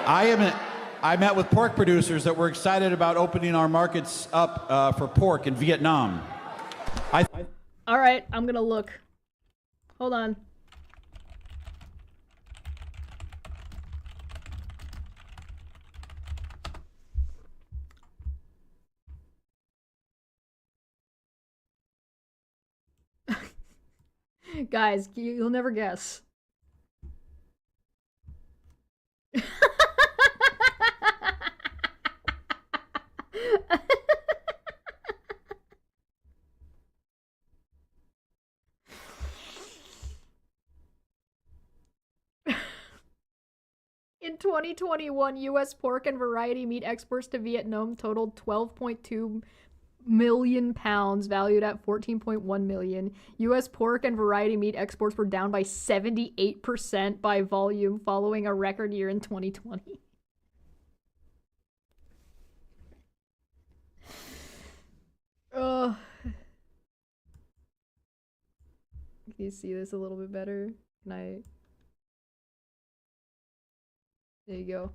S2: I met with pork producers that were excited about opening our markets up for pork in Vietnam.
S1: All right, I'm gonna look. Hold on. Guys, you'll never guess. In 2021, U.S. pork and variety meat exports to Vietnam totaled 12.2 million pounds, valued at 14.1 million. U.S. pork and variety meat exports were down by 78% by volume, following a record year in 2020. Ugh. Can you see this a little bit better? Can I? There you go.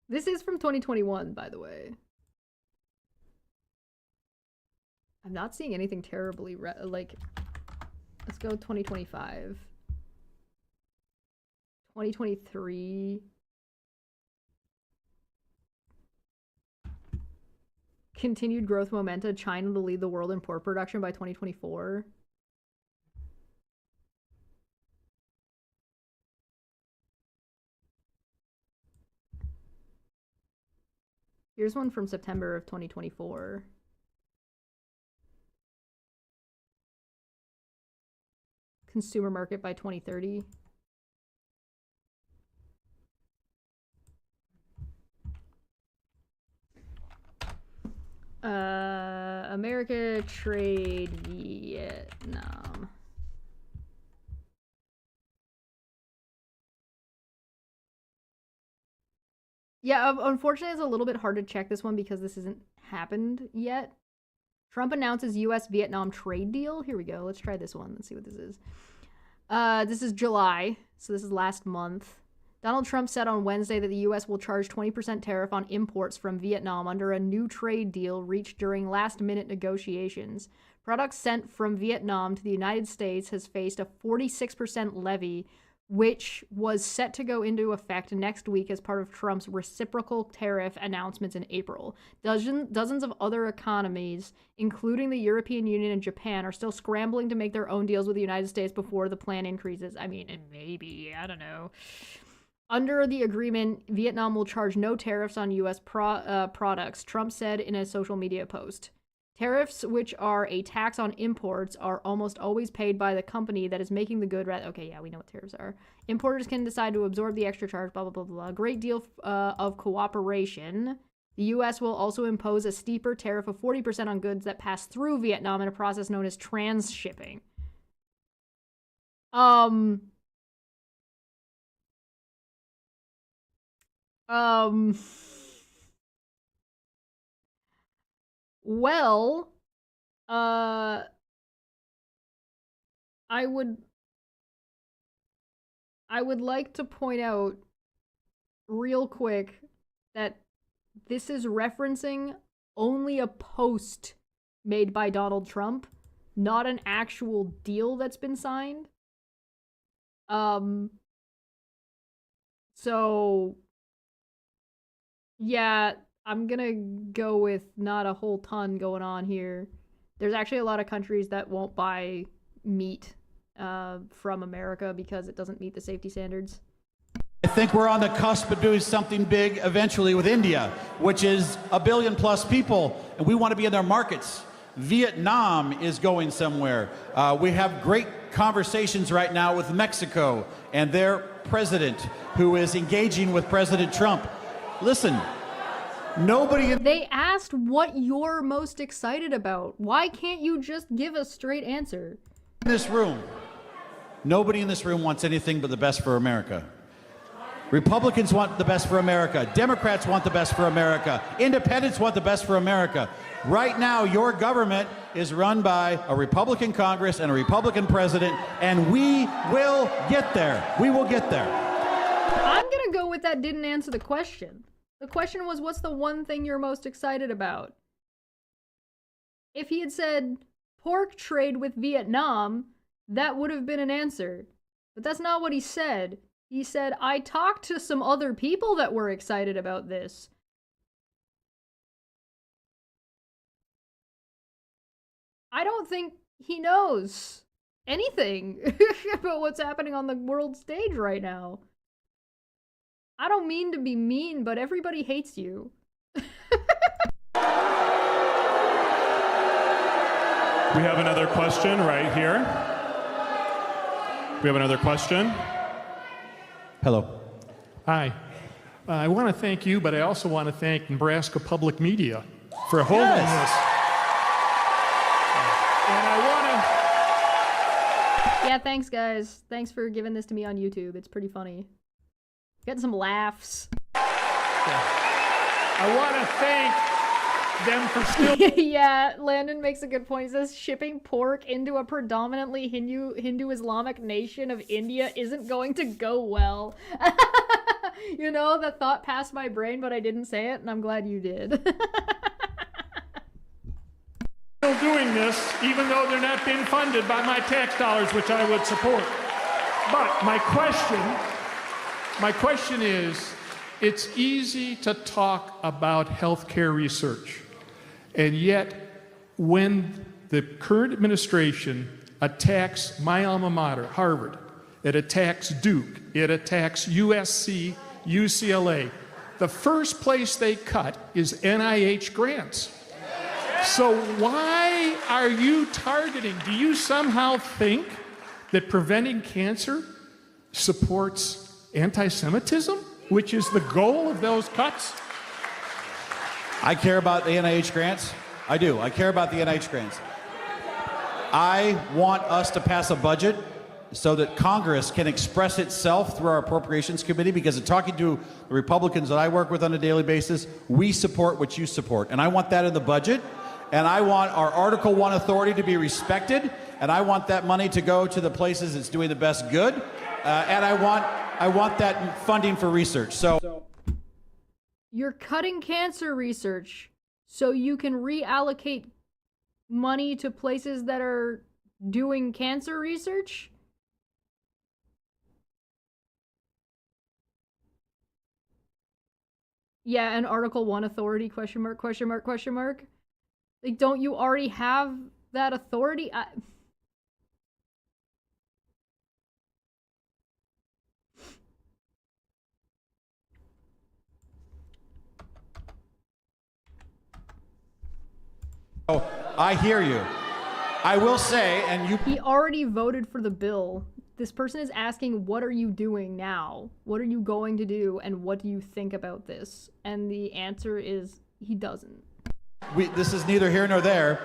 S1: This is from 2021, by the way. I'm not seeing anything terribly like, let's go 2025. 2023. Continued growth momentum. China to lead the world in pork production by 2024. Here's one from September of 2024. Consumer market by 2030. America trade Vietnam. Yeah, unfortunately, it's a little bit hard to check this one because this hasn't happened yet. Trump announces U.S.-Vietnam trade deal. Here we go. Let's try this one. Let's see what this is. This is July, so this is last month. Donald Trump said on Wednesday that the U.S. will charge 20% tariff on imports from Vietnam under a new trade deal reached during last-minute negotiations. Products sent from Vietnam to the United States has faced a 46% levy, which was set to go into effect next week as part of Trump's reciprocal tariff announcements in April. Dozens of other economies, including the European Union and Japan, are still scrambling to make their own deals with the United States before the plan increases. I mean, maybe, I don't know. Under the agreement, Vietnam will charge no tariffs on U.S. products, Trump said in a social media post. Tariffs, which are a tax on imports, are almost always paid by the company that is making the good. Okay, yeah, we know what tariffs are. Importers can decide to absorb the extra charge, blah, blah, blah, blah. Great deal of cooperation. The U.S. will also impose a steeper tariff of 40% on goods that pass through Vietnam in a process known as transshipping. Well, I would like to point out real quick that this is referencing only a post made by Donald Trump, not an actual deal that's been signed. So yeah, I'm gonna go with not a whole ton going on here. There's actually a lot of countries that won't buy meat from America because it doesn't meet the safety standards.
S2: I think we're on the cusp of doing something big eventually with India, which is 1 billion plus people, and we want to be in their markets. Vietnam is going somewhere. We have great conversations right now with Mexico and their president, who is engaging with President Trump. Listen,
S1: They asked what you're most excited about. Why can't you just give a straight answer?
S2: In this room, nobody in this room wants anything but the best for America. Republicans want the best for America. Democrats want the best for America. Independents want the best for America. Right now, your government is run by a Republican Congress and a Republican president, and we will get there. We will get there.
S1: I'm gonna go with that didn't answer the question. The question was, what's the one thing you're most excited about? If he had said pork trade with Vietnam, that would have been an answer. But that's not what he said. He said, I talked to some other people that were excited about this. I don't think he knows anything about what's happening on the world stage right now. I don't mean to be mean, but everybody hates you.
S14: We have another question right here. We have another question.
S2: Hello.
S6: Hi. I want to thank you, but I also want to thank Nebraska Public Media for holding this. And I want to...
S1: Yeah, thanks, guys. Thanks for giving this to me on YouTube. It's pretty funny. Getting some laughs.
S6: I want to thank them for still...
S1: Yeah, Landon makes a good point. He says shipping pork into a predominantly Hindu Islamic nation of India isn't going to go well. You know, the thought passed my brain, but I didn't say it, and I'm glad you did.
S6: Still doing this, even though they're not being funded by my tax dollars, which I would support. But my question is, it's easy to talk about healthcare research, and yet when the current administration attacks my alma mater, Harvard, it attacks Duke, it attacks USC, UCLA, the first place they cut is NIH grants. So why are you targeting? Do you somehow think that preventing cancer supports anti-Semitism, which is the goal of those cuts?
S2: I care about the NIH grants. I do. I care about the NIH grants. I want us to pass a budget so that Congress can express itself through our Appropriations Committee, because in talking to the Republicans that I work with on a daily basis, we support what you support. And I want that in the budget. And I want our Article 1 authority to be respected. And I want that money to go to the places it's doing the best good. And I want that funding for research. So
S1: You're cutting cancer research so you can reallocate money to places that are doing cancer research? Yeah, an Article 1 authority, question mark, question mark, question mark. Like, don't you already have that authority?
S2: Oh, I hear you. I will say, and you...
S1: He already voted for the bill. This person is asking, what are you doing now? What are you going to do? And what do you think about this? And the answer is, he doesn't.
S2: This is neither here nor there.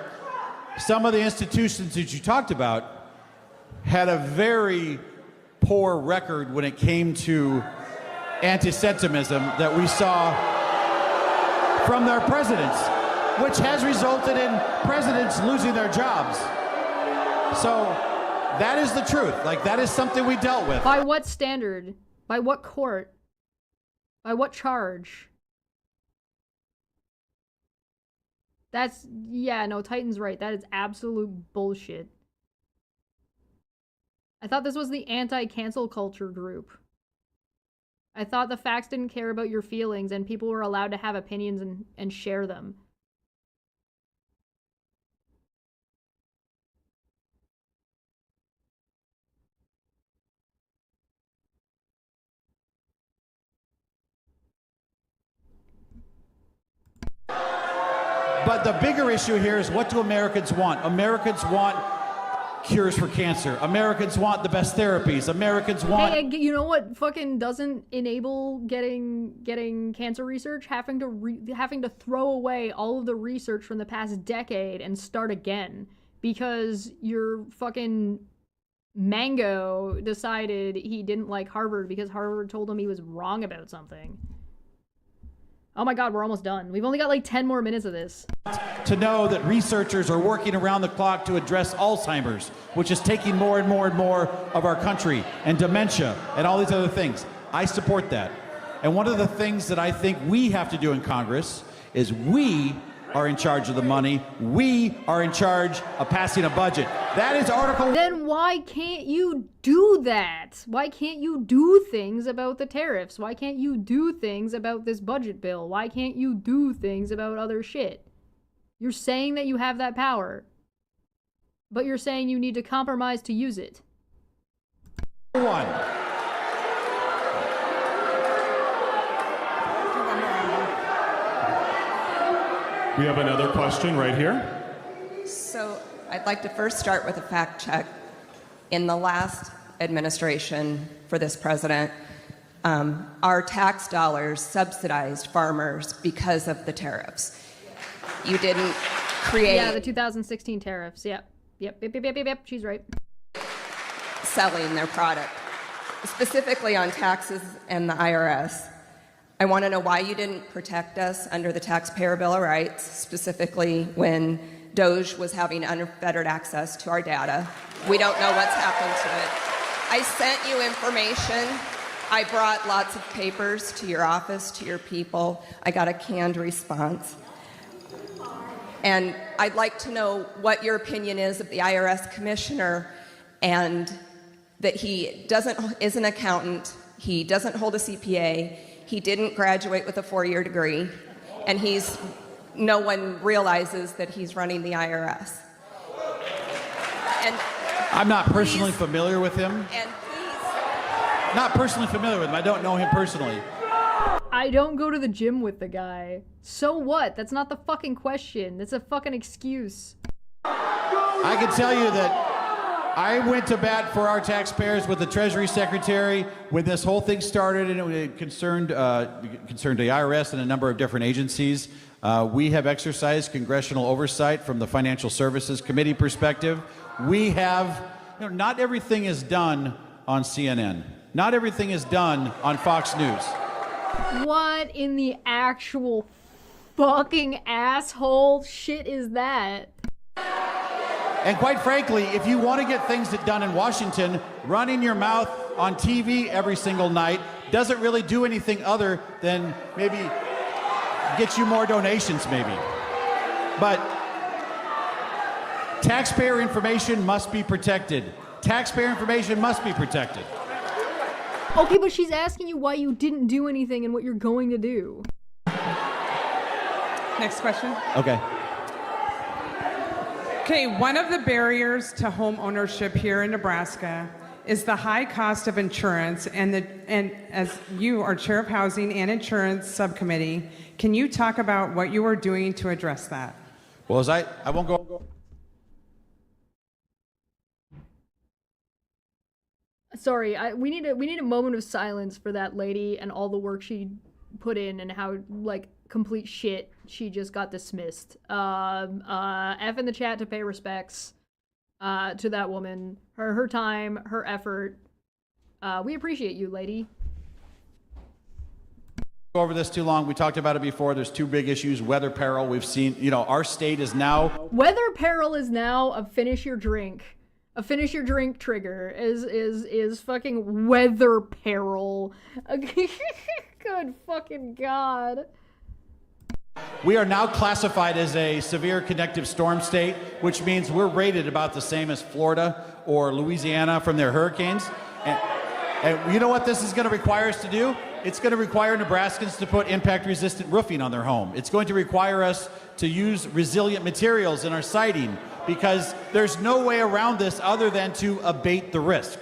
S2: Some of the institutions that you talked about had a very poor record when it came to anti-Semitism that we saw from their presidents, which has resulted in presidents losing their jobs. So that is the truth. Like, that is something we dealt with.
S1: By what standard? By what court? By what charge? That's, yeah, no, Titan's right. That is absolute bullshit. I thought this was the anti-cancel culture group. I thought the facts didn't care about your feelings and people were allowed to have opinions and share them.
S2: But the bigger issue here is, what do Americans want? Americans want cures for cancer. Americans want the best therapies. Americans want...
S1: Hey, you know what fucking doesn't enable getting cancer research? Having to throw away all of the research from the past decade and start again because your fucking Mango decided he didn't like Harvard because Harvard told him he was wrong about something. Oh my god, we're almost done. We've only got like 10 more minutes of this.
S2: To know that researchers are working around the clock to address Alzheimer's, which is taking more and more and more of our country, and dementia, and all these other things. I support that. And one of the things that I think we have to do in Congress is we are in charge of the money. We are in charge of passing a budget. That is Article...
S1: Then why can't you do that? Why can't you do things about the tariffs? Why can't you do things about this budget bill? Why can't you do things about other shit? You're saying that you have that power, but you're saying you need to compromise to use it.
S2: One.
S14: We have another question right here.
S15: So I'd like to first start with a fact check. In the last administration for this president, our tax dollars subsidized farmers because of the tariffs. You didn't create...
S1: Yeah, the 2016 tariffs. Yep. She's right.
S15: Selling their product, specifically on taxes and the IRS. I want to know why you didn't protect us under the Taxpayer Bill of Rights, specifically when DOJ was having unfettered access to our data. We don't know what's happened to it. I sent you information. I brought lots of papers to your office, to your people. I got a canned response. And I'd like to know what your opinion is of the IRS commissioner, and that he is an accountant, he doesn't hold a CPA, he didn't graduate with a 4-year degree, and no one realizes that he's running the IRS. And
S2: I'm not personally familiar with him.
S15: And
S2: Not personally familiar with him. I don't know him personally.
S1: I don't go to the gym with the guy. So what? That's not the fucking question. That's a fucking excuse.
S2: I can tell you that I went to bat for our taxpayers with the Treasury Secretary when this whole thing started, and it concerned the IRS and a number of different agencies. We have exercised congressional oversight from the Financial Services Committee perspective. We have, not everything is done on CNN. Not everything is done on Fox News.
S1: What in the actual fucking asshole shit is that?
S2: And quite frankly, if you want to get things done in Washington, running your mouth on TV every single night doesn't really do anything other than maybe get you more donations, maybe. But taxpayer information must be protected. Taxpayer information must be protected.
S1: Okay, but she's asking you why you didn't do anything and what you're going to do.
S3: Next question.
S2: Okay.
S3: Okay, one of the barriers to home ownership here in Nebraska is the high cost of insurance, and as you are chair of Housing and Insurance Subcommittee, can you talk about what you are doing to address that?
S2: Well, I won't go.
S1: Sorry, we need a moment of silence for that lady and all the work she put in and how complete shit she just got dismissed. F in the chat to pay respects to that woman, her time, her effort. We appreciate you, lady.
S2: Go over this too long. We talked about it before. There's two big issues. Weather peril. We've seen, our state is now.
S1: Weather peril is now a finish your drink. A finish your drink trigger is fucking weather peril. Good fucking God.
S2: We are now classified as a severe convective storm state, which means we're rated about the same as Florida or Louisiana from their hurricanes. And you know what this is going to require us to do? It's going to require Nebraskans to put impact-resistant roofing on their home. It's going to require us to use resilient materials in our siding, because there's no way around this other than to abate the risk.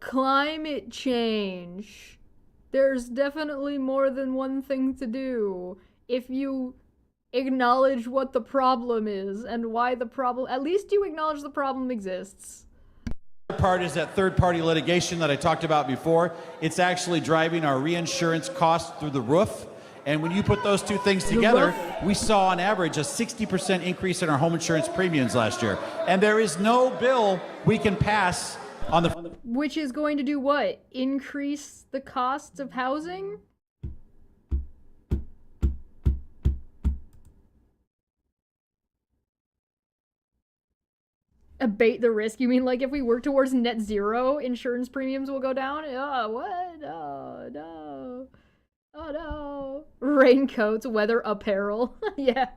S1: Climate change. There's definitely more than one thing to do. If you acknowledge what the problem is and why the problem, at least you acknowledge the problem exists.
S2: The other part is that third-party litigation that I talked about before. It's actually driving our reinsurance costs through the roof. And when you put those two things together, we saw on average a 60% increase in our home insurance premiums last year. And there is no bill we can pass on the...
S1: Which is going to do what? Increase the costs of housing? Abate the risk? You mean like if we work towards net zero, insurance premiums will go down? Oh, what? Oh, no. Oh, no. Raincoats, weather apparel. Yeah.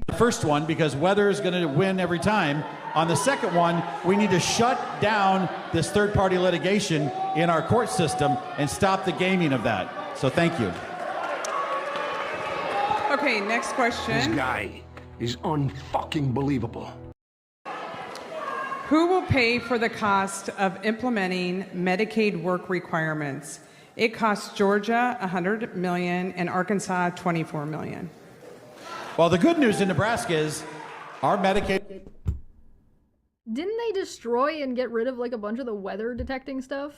S2: The first one, because weather is going to win every time. On the second one, we need to shut down this third-party litigation in our court system and stop the gaming of that. So thank you.
S3: Okay, next question.
S16: This guy is unfucking believable.
S3: Who will pay for the cost of implementing Medicaid work requirements? It costs Georgia $100 million and Arkansas $24 million.
S2: Well, the good news in Nebraska is our Medicaid
S1: Didn't they destroy and get rid of like a bunch of the weather detecting stuff?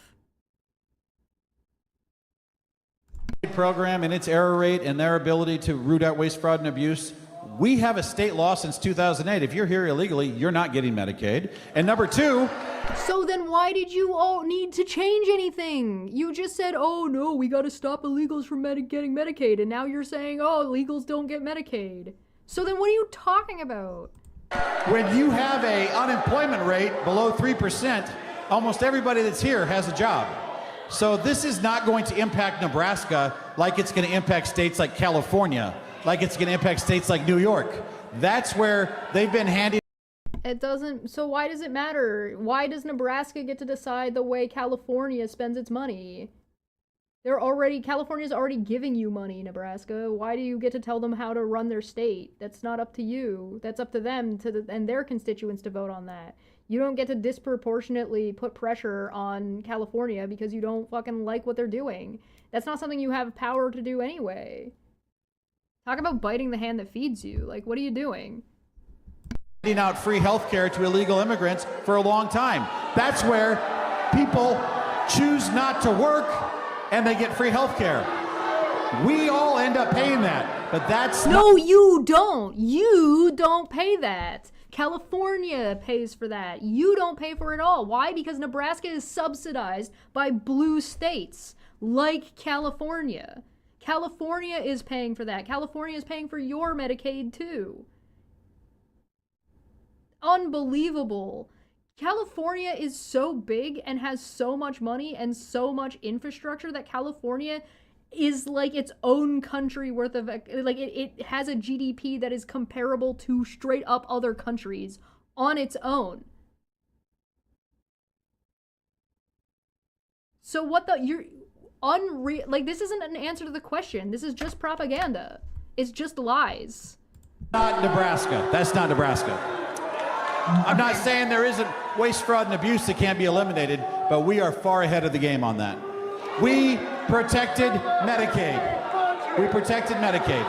S2: program and its error rate and their ability to root out waste, fraud, and abuse. We have a state law since 2008. If you're here illegally, you're not getting Medicaid. And number two,
S1: so then why did you all need to change anything? You just said, oh no, we gotta stop illegals from getting Medicaid, and now you're saying, oh, illegals don't get Medicaid. So then what are you talking about?
S2: when you have a unemployment rate below 3%, almost everybody that's here has a job. So this is not going to impact Nebraska like it's going to impact states like California, like it's going to impact states like New York. That's where they've been handing.
S1: It doesn't, so why does it matter? Why does Nebraska get to decide the way California spends its money? California's already giving you money, Nebraska. Why do you get to tell them how to run their state? That's not up to you. That's up to them and their constituents to vote on that. You don't get to disproportionately put pressure on California because you don't fucking like what they're doing. That's not something you have power to do anyway. Talk about biting the hand that feeds you. Like, what are you doing?
S2: Handing out free health care to illegal immigrants for a long time. That's where people choose not to work and they get free health care. We all end up paying that, but that's
S1: No, you don't. You don't pay that. California pays for that. You don't pay for it all. Why? Because Nebraska is subsidized by blue states like California. California is paying for that. California is paying for your Medicaid too. Unbelievable. California is so big and has so much money and so much infrastructure that California is like its own country worth of, like it has a GDP that is comparable to straight up other countries on its own. So what the, you're unreal, like this isn't an answer to the question. This is just propaganda. It's just lies.
S2: Not Nebraska. That's not Nebraska. I'm not saying there isn't waste, fraud, and abuse that can't be eliminated, but we are far ahead of the game on that. We protected Medicaid. We protected Medicaid.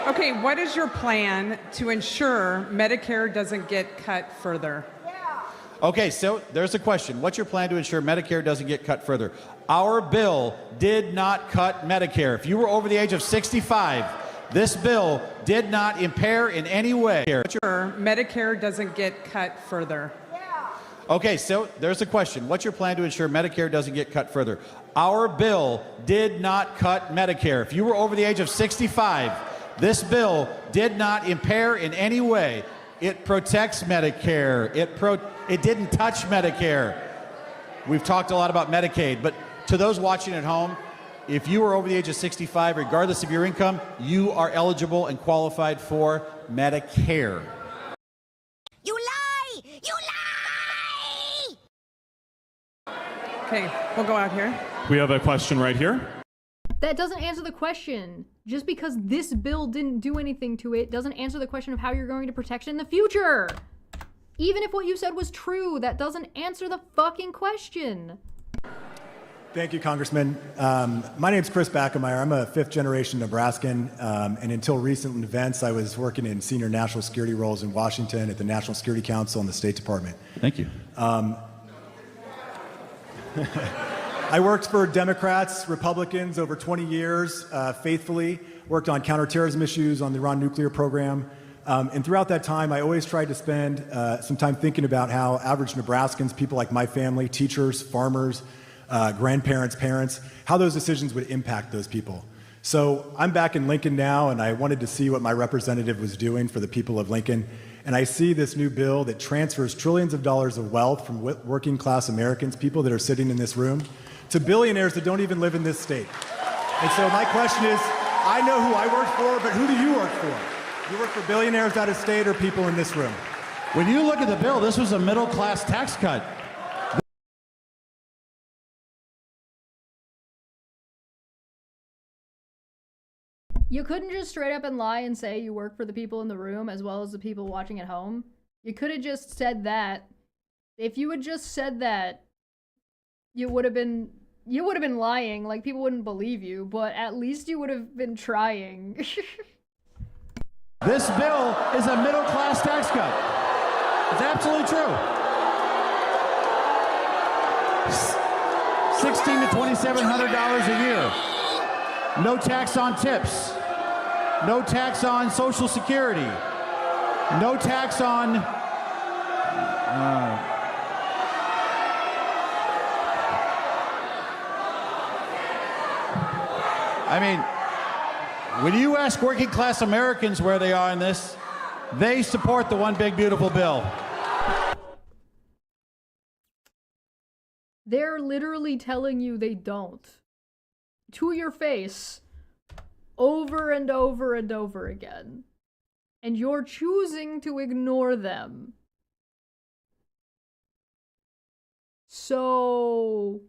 S3: Okay, what is your plan to ensure Medicare doesn't get cut further?
S2: Okay, so there's a question. What's your plan to ensure Medicare doesn't get cut further? Our bill did not cut Medicare. If you were over the age of 65, this bill did not impair in any way.
S3: Medicare doesn't get cut further.
S2: Okay, so there's a question. What's your plan to ensure Medicare doesn't get cut further? Our bill did not cut Medicare. If you were over the age of 65, this bill did not impair in any way. It protects Medicare. It didn't touch Medicare. We've talked a lot about Medicaid, but to those watching at home, if you are over the age of 65, regardless of your income, you are eligible and qualified for Medicare.
S17: You lie! You lie!
S3: Okay, we'll go out here.
S14: We have a question right here.
S1: That doesn't answer the question. Just because this bill didn't do anything to it doesn't answer the question of how you're going to protect it in the future. Even if what you said was true, that doesn't answer the fucking question.
S18: Thank you, Congressman. My name's Chris Backemeyer. I'm a fifth-generation Nebraskan, and until recent events, I was working in senior national security roles in Washington at the National Security Council and the State Department.
S2: Thank you.
S18: I worked for Democrats, Republicans over 20 years, faithfully, worked on counterterrorism issues, on the Iran nuclear program. And throughout that time, I always tried to spend some time thinking about how average Nebraskans, people like my family, teachers, farmers, grandparents, parents, how those decisions would impact those people. So I'm back in Lincoln now, and I wanted to see what my representative was doing for the people of Lincoln. And I see this new bill that transfers trillions of dollars of wealth from working class Americans, people that are sitting in this room, to billionaires that don't even live in this state. And so my question is, I know who I work for, but who do you work for? You work for billionaires out of state or people in this room?
S2: When you look at the bill, this was a middle-class tax cut.
S1: You couldn't just straight up and lie and say you work for the people in the room as well as the people watching at home. You could have just said that. If you had just said that, you would have been lying. Like, people wouldn't believe you, but at least you would have been trying.
S2: This bill is a middle-class tax cut. It's absolutely true. $1,600 to $2,700 a year. No tax on tips. No tax on Social Security. No tax on... I mean, when you ask working class Americans where they are in this, they support the one big beautiful bill.
S1: They're literally telling you they don't. To your face. Over and over and over again. And you're choosing to ignore them. So...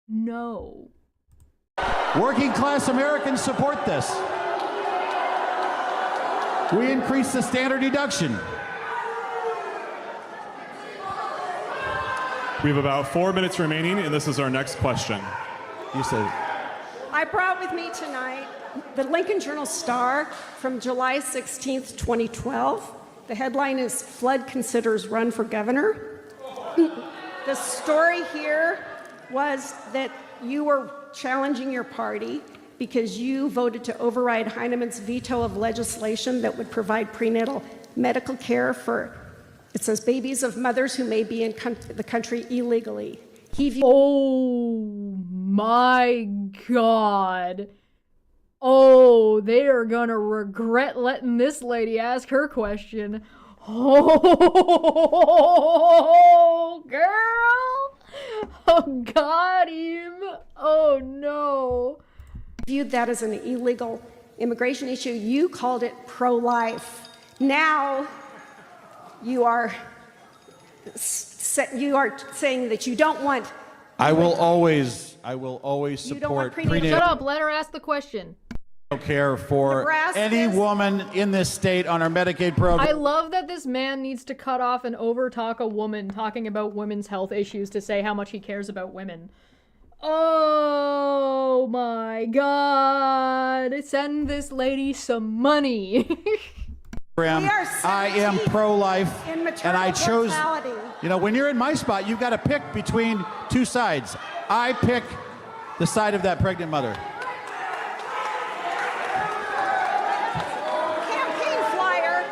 S1: no.
S2: Working class Americans support this. We increase the standard deduction.
S14: We have about 4 minutes remaining, and this is our next question.
S2: You said.
S19: I brought with me tonight the Lincoln Journal-Star from July 16th, 2012. The headline is "Flood Considers Run for Governor." The story here was that you were challenging your party because you voted to override Heinemann's veto of legislation that would provide prenatal medical care for, it says, babies of mothers who may be in the country illegally.
S1: Oh my God. Oh, they are gonna regret letting this lady ask her question. Oh, girl. Oh, got him. Oh, no.
S19: Viewed that as an illegal immigration issue. You called it pro-life. Now you are saying that you don't want.
S2: I will always support prenatal
S1: Shut up. Let her ask the question.
S2: care for any woman in this state on our Medicaid program.
S1: I love that this man needs to cut off and overtalk a woman talking about women's health issues to say how much he cares about women. Oh my God. Send this lady some money.
S2: I am pro-life, and I chose, you know, when you're in my spot, you've got to pick between two sides. I pick the side of that pregnant mother.
S19: Campaign flyer,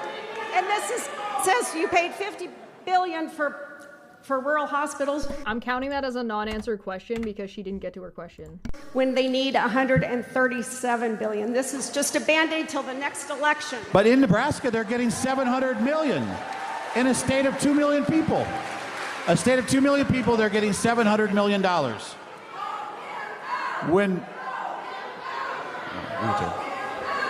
S19: and this says you paid $50 billion for rural hospitals.
S1: I'm counting that as a non-answered question because she didn't get to her question.
S19: When they need $137 billion. This is just a Band-Aid till the next election.
S2: But in Nebraska, they're getting $700 million in a state of 2 million people. A state of 2 million people, they're getting $700 million.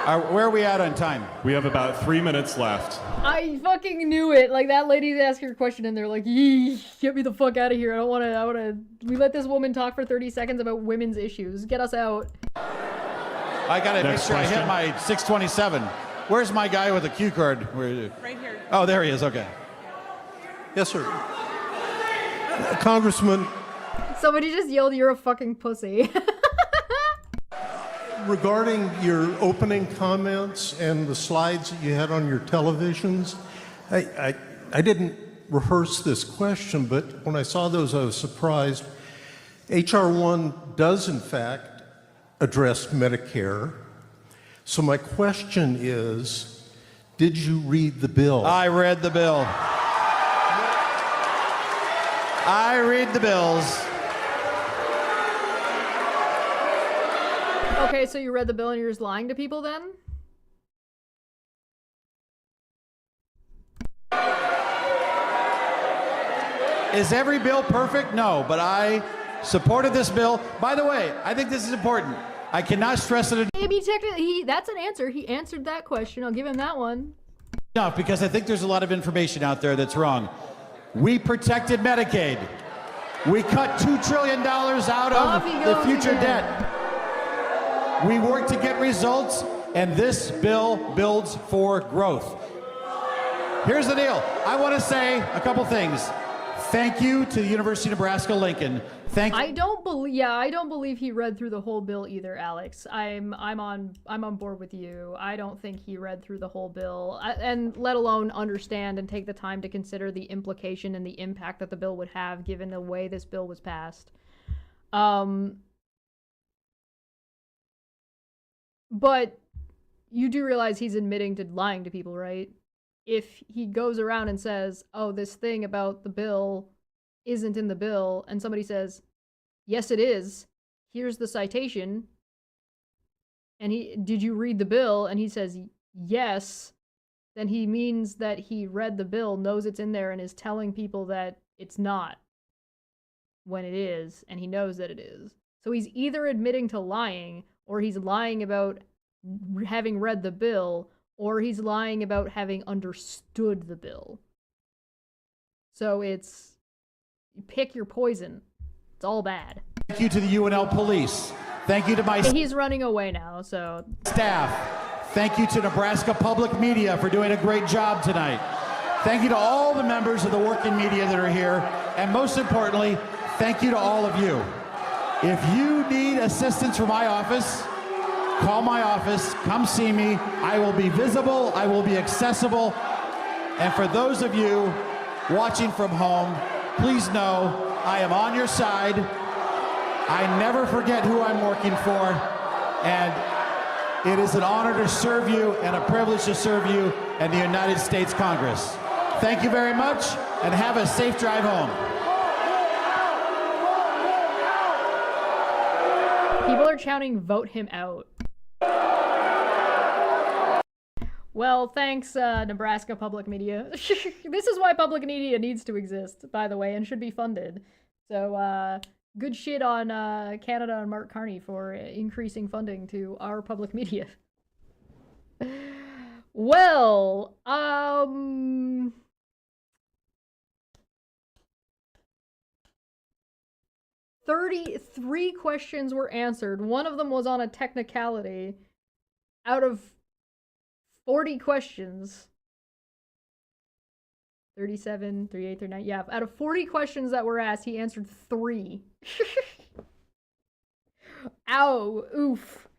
S2: Where are we at on time?
S14: We have about 3 minutes left.
S1: I fucking knew it. Like, that lady asked her question and they're like, yee, get me the fuck out of here. I don't want to, we let this woman talk for 30 seconds about women's issues. Get us out.
S2: I gotta make sure I hit my 627. Where's my guy with the cue card? Where is it?
S20: Right here.
S2: Oh, there he is, okay.
S20: Yes, sir. Congressman,
S1: Somebody just yelled, you're a fucking pussy.
S20: regarding your opening comments and the slides that you had on your televisions, I didn't rehearse this question, but when I saw those, I was surprised. H.R. 1 does, in fact, address Medicare. So my question is, did you read the bill?
S2: I read the bill. I read the bills.
S1: Okay, so you read the bill and you're just lying to people then?
S2: Is every bill perfect? No, but I supported this bill. By the way, I think this is important. I cannot stress it
S1: Maybe technically, that's an answer. He answered that question. I'll give him that one.
S2: enough because I think there's a lot of information out there that's wrong. We protected Medicaid. We cut $2 trillion out of the future debt. We worked to get results, and this bill builds for growth. Here's the deal. I want to say a couple things. Thank you to the University of Nebraska-Lincoln.
S1: I don't believe he read through the whole bill either, Alex. I'm on board with you. I don't think he read through the whole bill, and let alone understand and take the time to consider the implication and the impact that the bill would have given the way this bill was passed. But you do realize he's admitting to lying to people, right? If he goes around and says, "Oh, this thing about the bill isn't in the bill," and somebody says, "Yes, it is. Here's the citation." And did you read the bill? And he says, "Yes." Then he means that he read the bill, knows it's in there, and is telling people that it's not when it is, and he knows that it is. So he's either admitting to lying, or he's lying about having read the bill, or he's lying about having understood the bill. So it's, pick your poison. It's all bad.
S2: Thank you to the UNL police. Thank you to my
S1: He's running away now, so.
S2: staff. Thank you to Nebraska Public Media for doing a great job tonight. Thank you to all the members of the working media that are here. And most importantly, thank you to all of you. If you need assistance from my office, call my office, come see me. I will be visible, I will be accessible. And for those of you watching from home, please know I am on your side. I never forget who I'm working for, and it is an honor to serve you and a privilege to serve you and the United States Congress. Thank you very much, and have a safe drive home.
S1: People are shouting, "Vote him out." Well, thanks, Nebraska Public Media. This is why public media needs to exist, by the way, and should be funded. So, good shit on Canada and Mark Carney for increasing funding to our public media. Well, 33 questions were answered. One of them was on a technicality. Out of 40 questions. 37, 38, 39. Yeah, out of 40 questions that were asked, he answered 3. Ow, oof.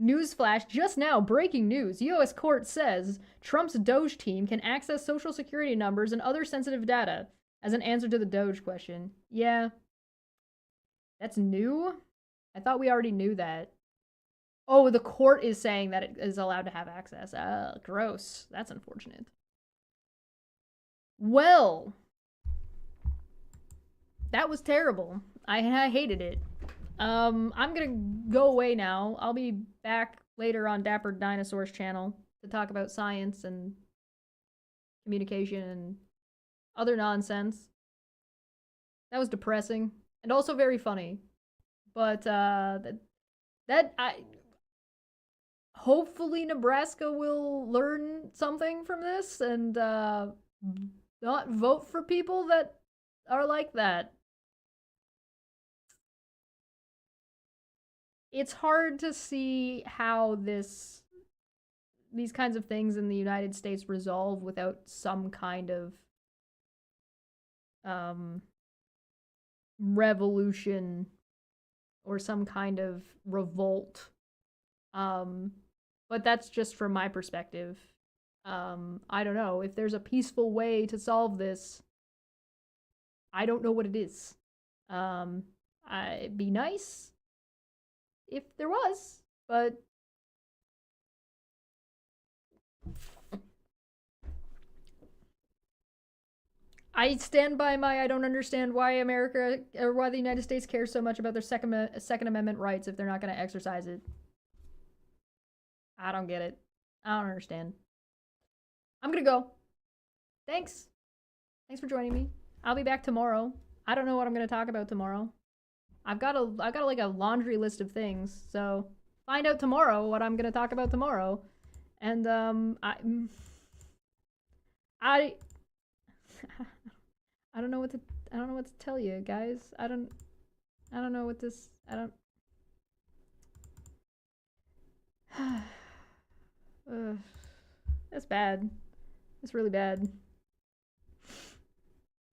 S1: Newsflash, just now, breaking news. U.S. court says Trump's Doge team can access social security numbers and other sensitive data as an answer to the Doge question. Yeah. That's new? I thought we already knew that. Oh, the court is saying that it is allowed to have access. Gross. That's unfortunate. Well, that was terrible. I hated it. I'm gonna go away now. I'll be back later on Dapper Dinosaur's channel to talk about science and communication and other nonsense. That was depressing and also very funny. But hopefully Nebraska will learn something from this and not vote for people that are like that. It's hard to see how these kinds of things in the United States resolve without some kind of revolution or some kind of revolt. But that's just from my perspective. I don't know. If there's a peaceful way to solve this, I don't know what it is. It'd be nice if there was, but I stand by my I don't understand why America or why the United States cares so much about their Second Amendment rights if they're not going to exercise it. I don't get it. I don't understand. I'm gonna go. Thanks. Thanks for joining me. I'll be back tomorrow. I don't know what I'm gonna talk about tomorrow. I've got like a laundry list of things, so find out tomorrow what I'm gonna talk about tomorrow. And I don't know what to tell you guys. I don't know what this that's bad. That's really bad.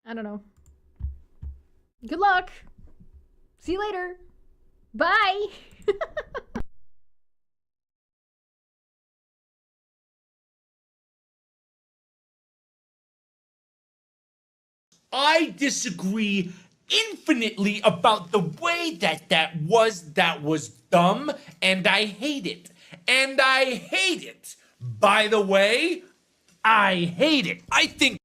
S1: I don't know. Good luck. See you later. Bye.
S21: I disagree infinitely about the way that was dumb, and I hate it. And I hate it. By the way, I hate it. I think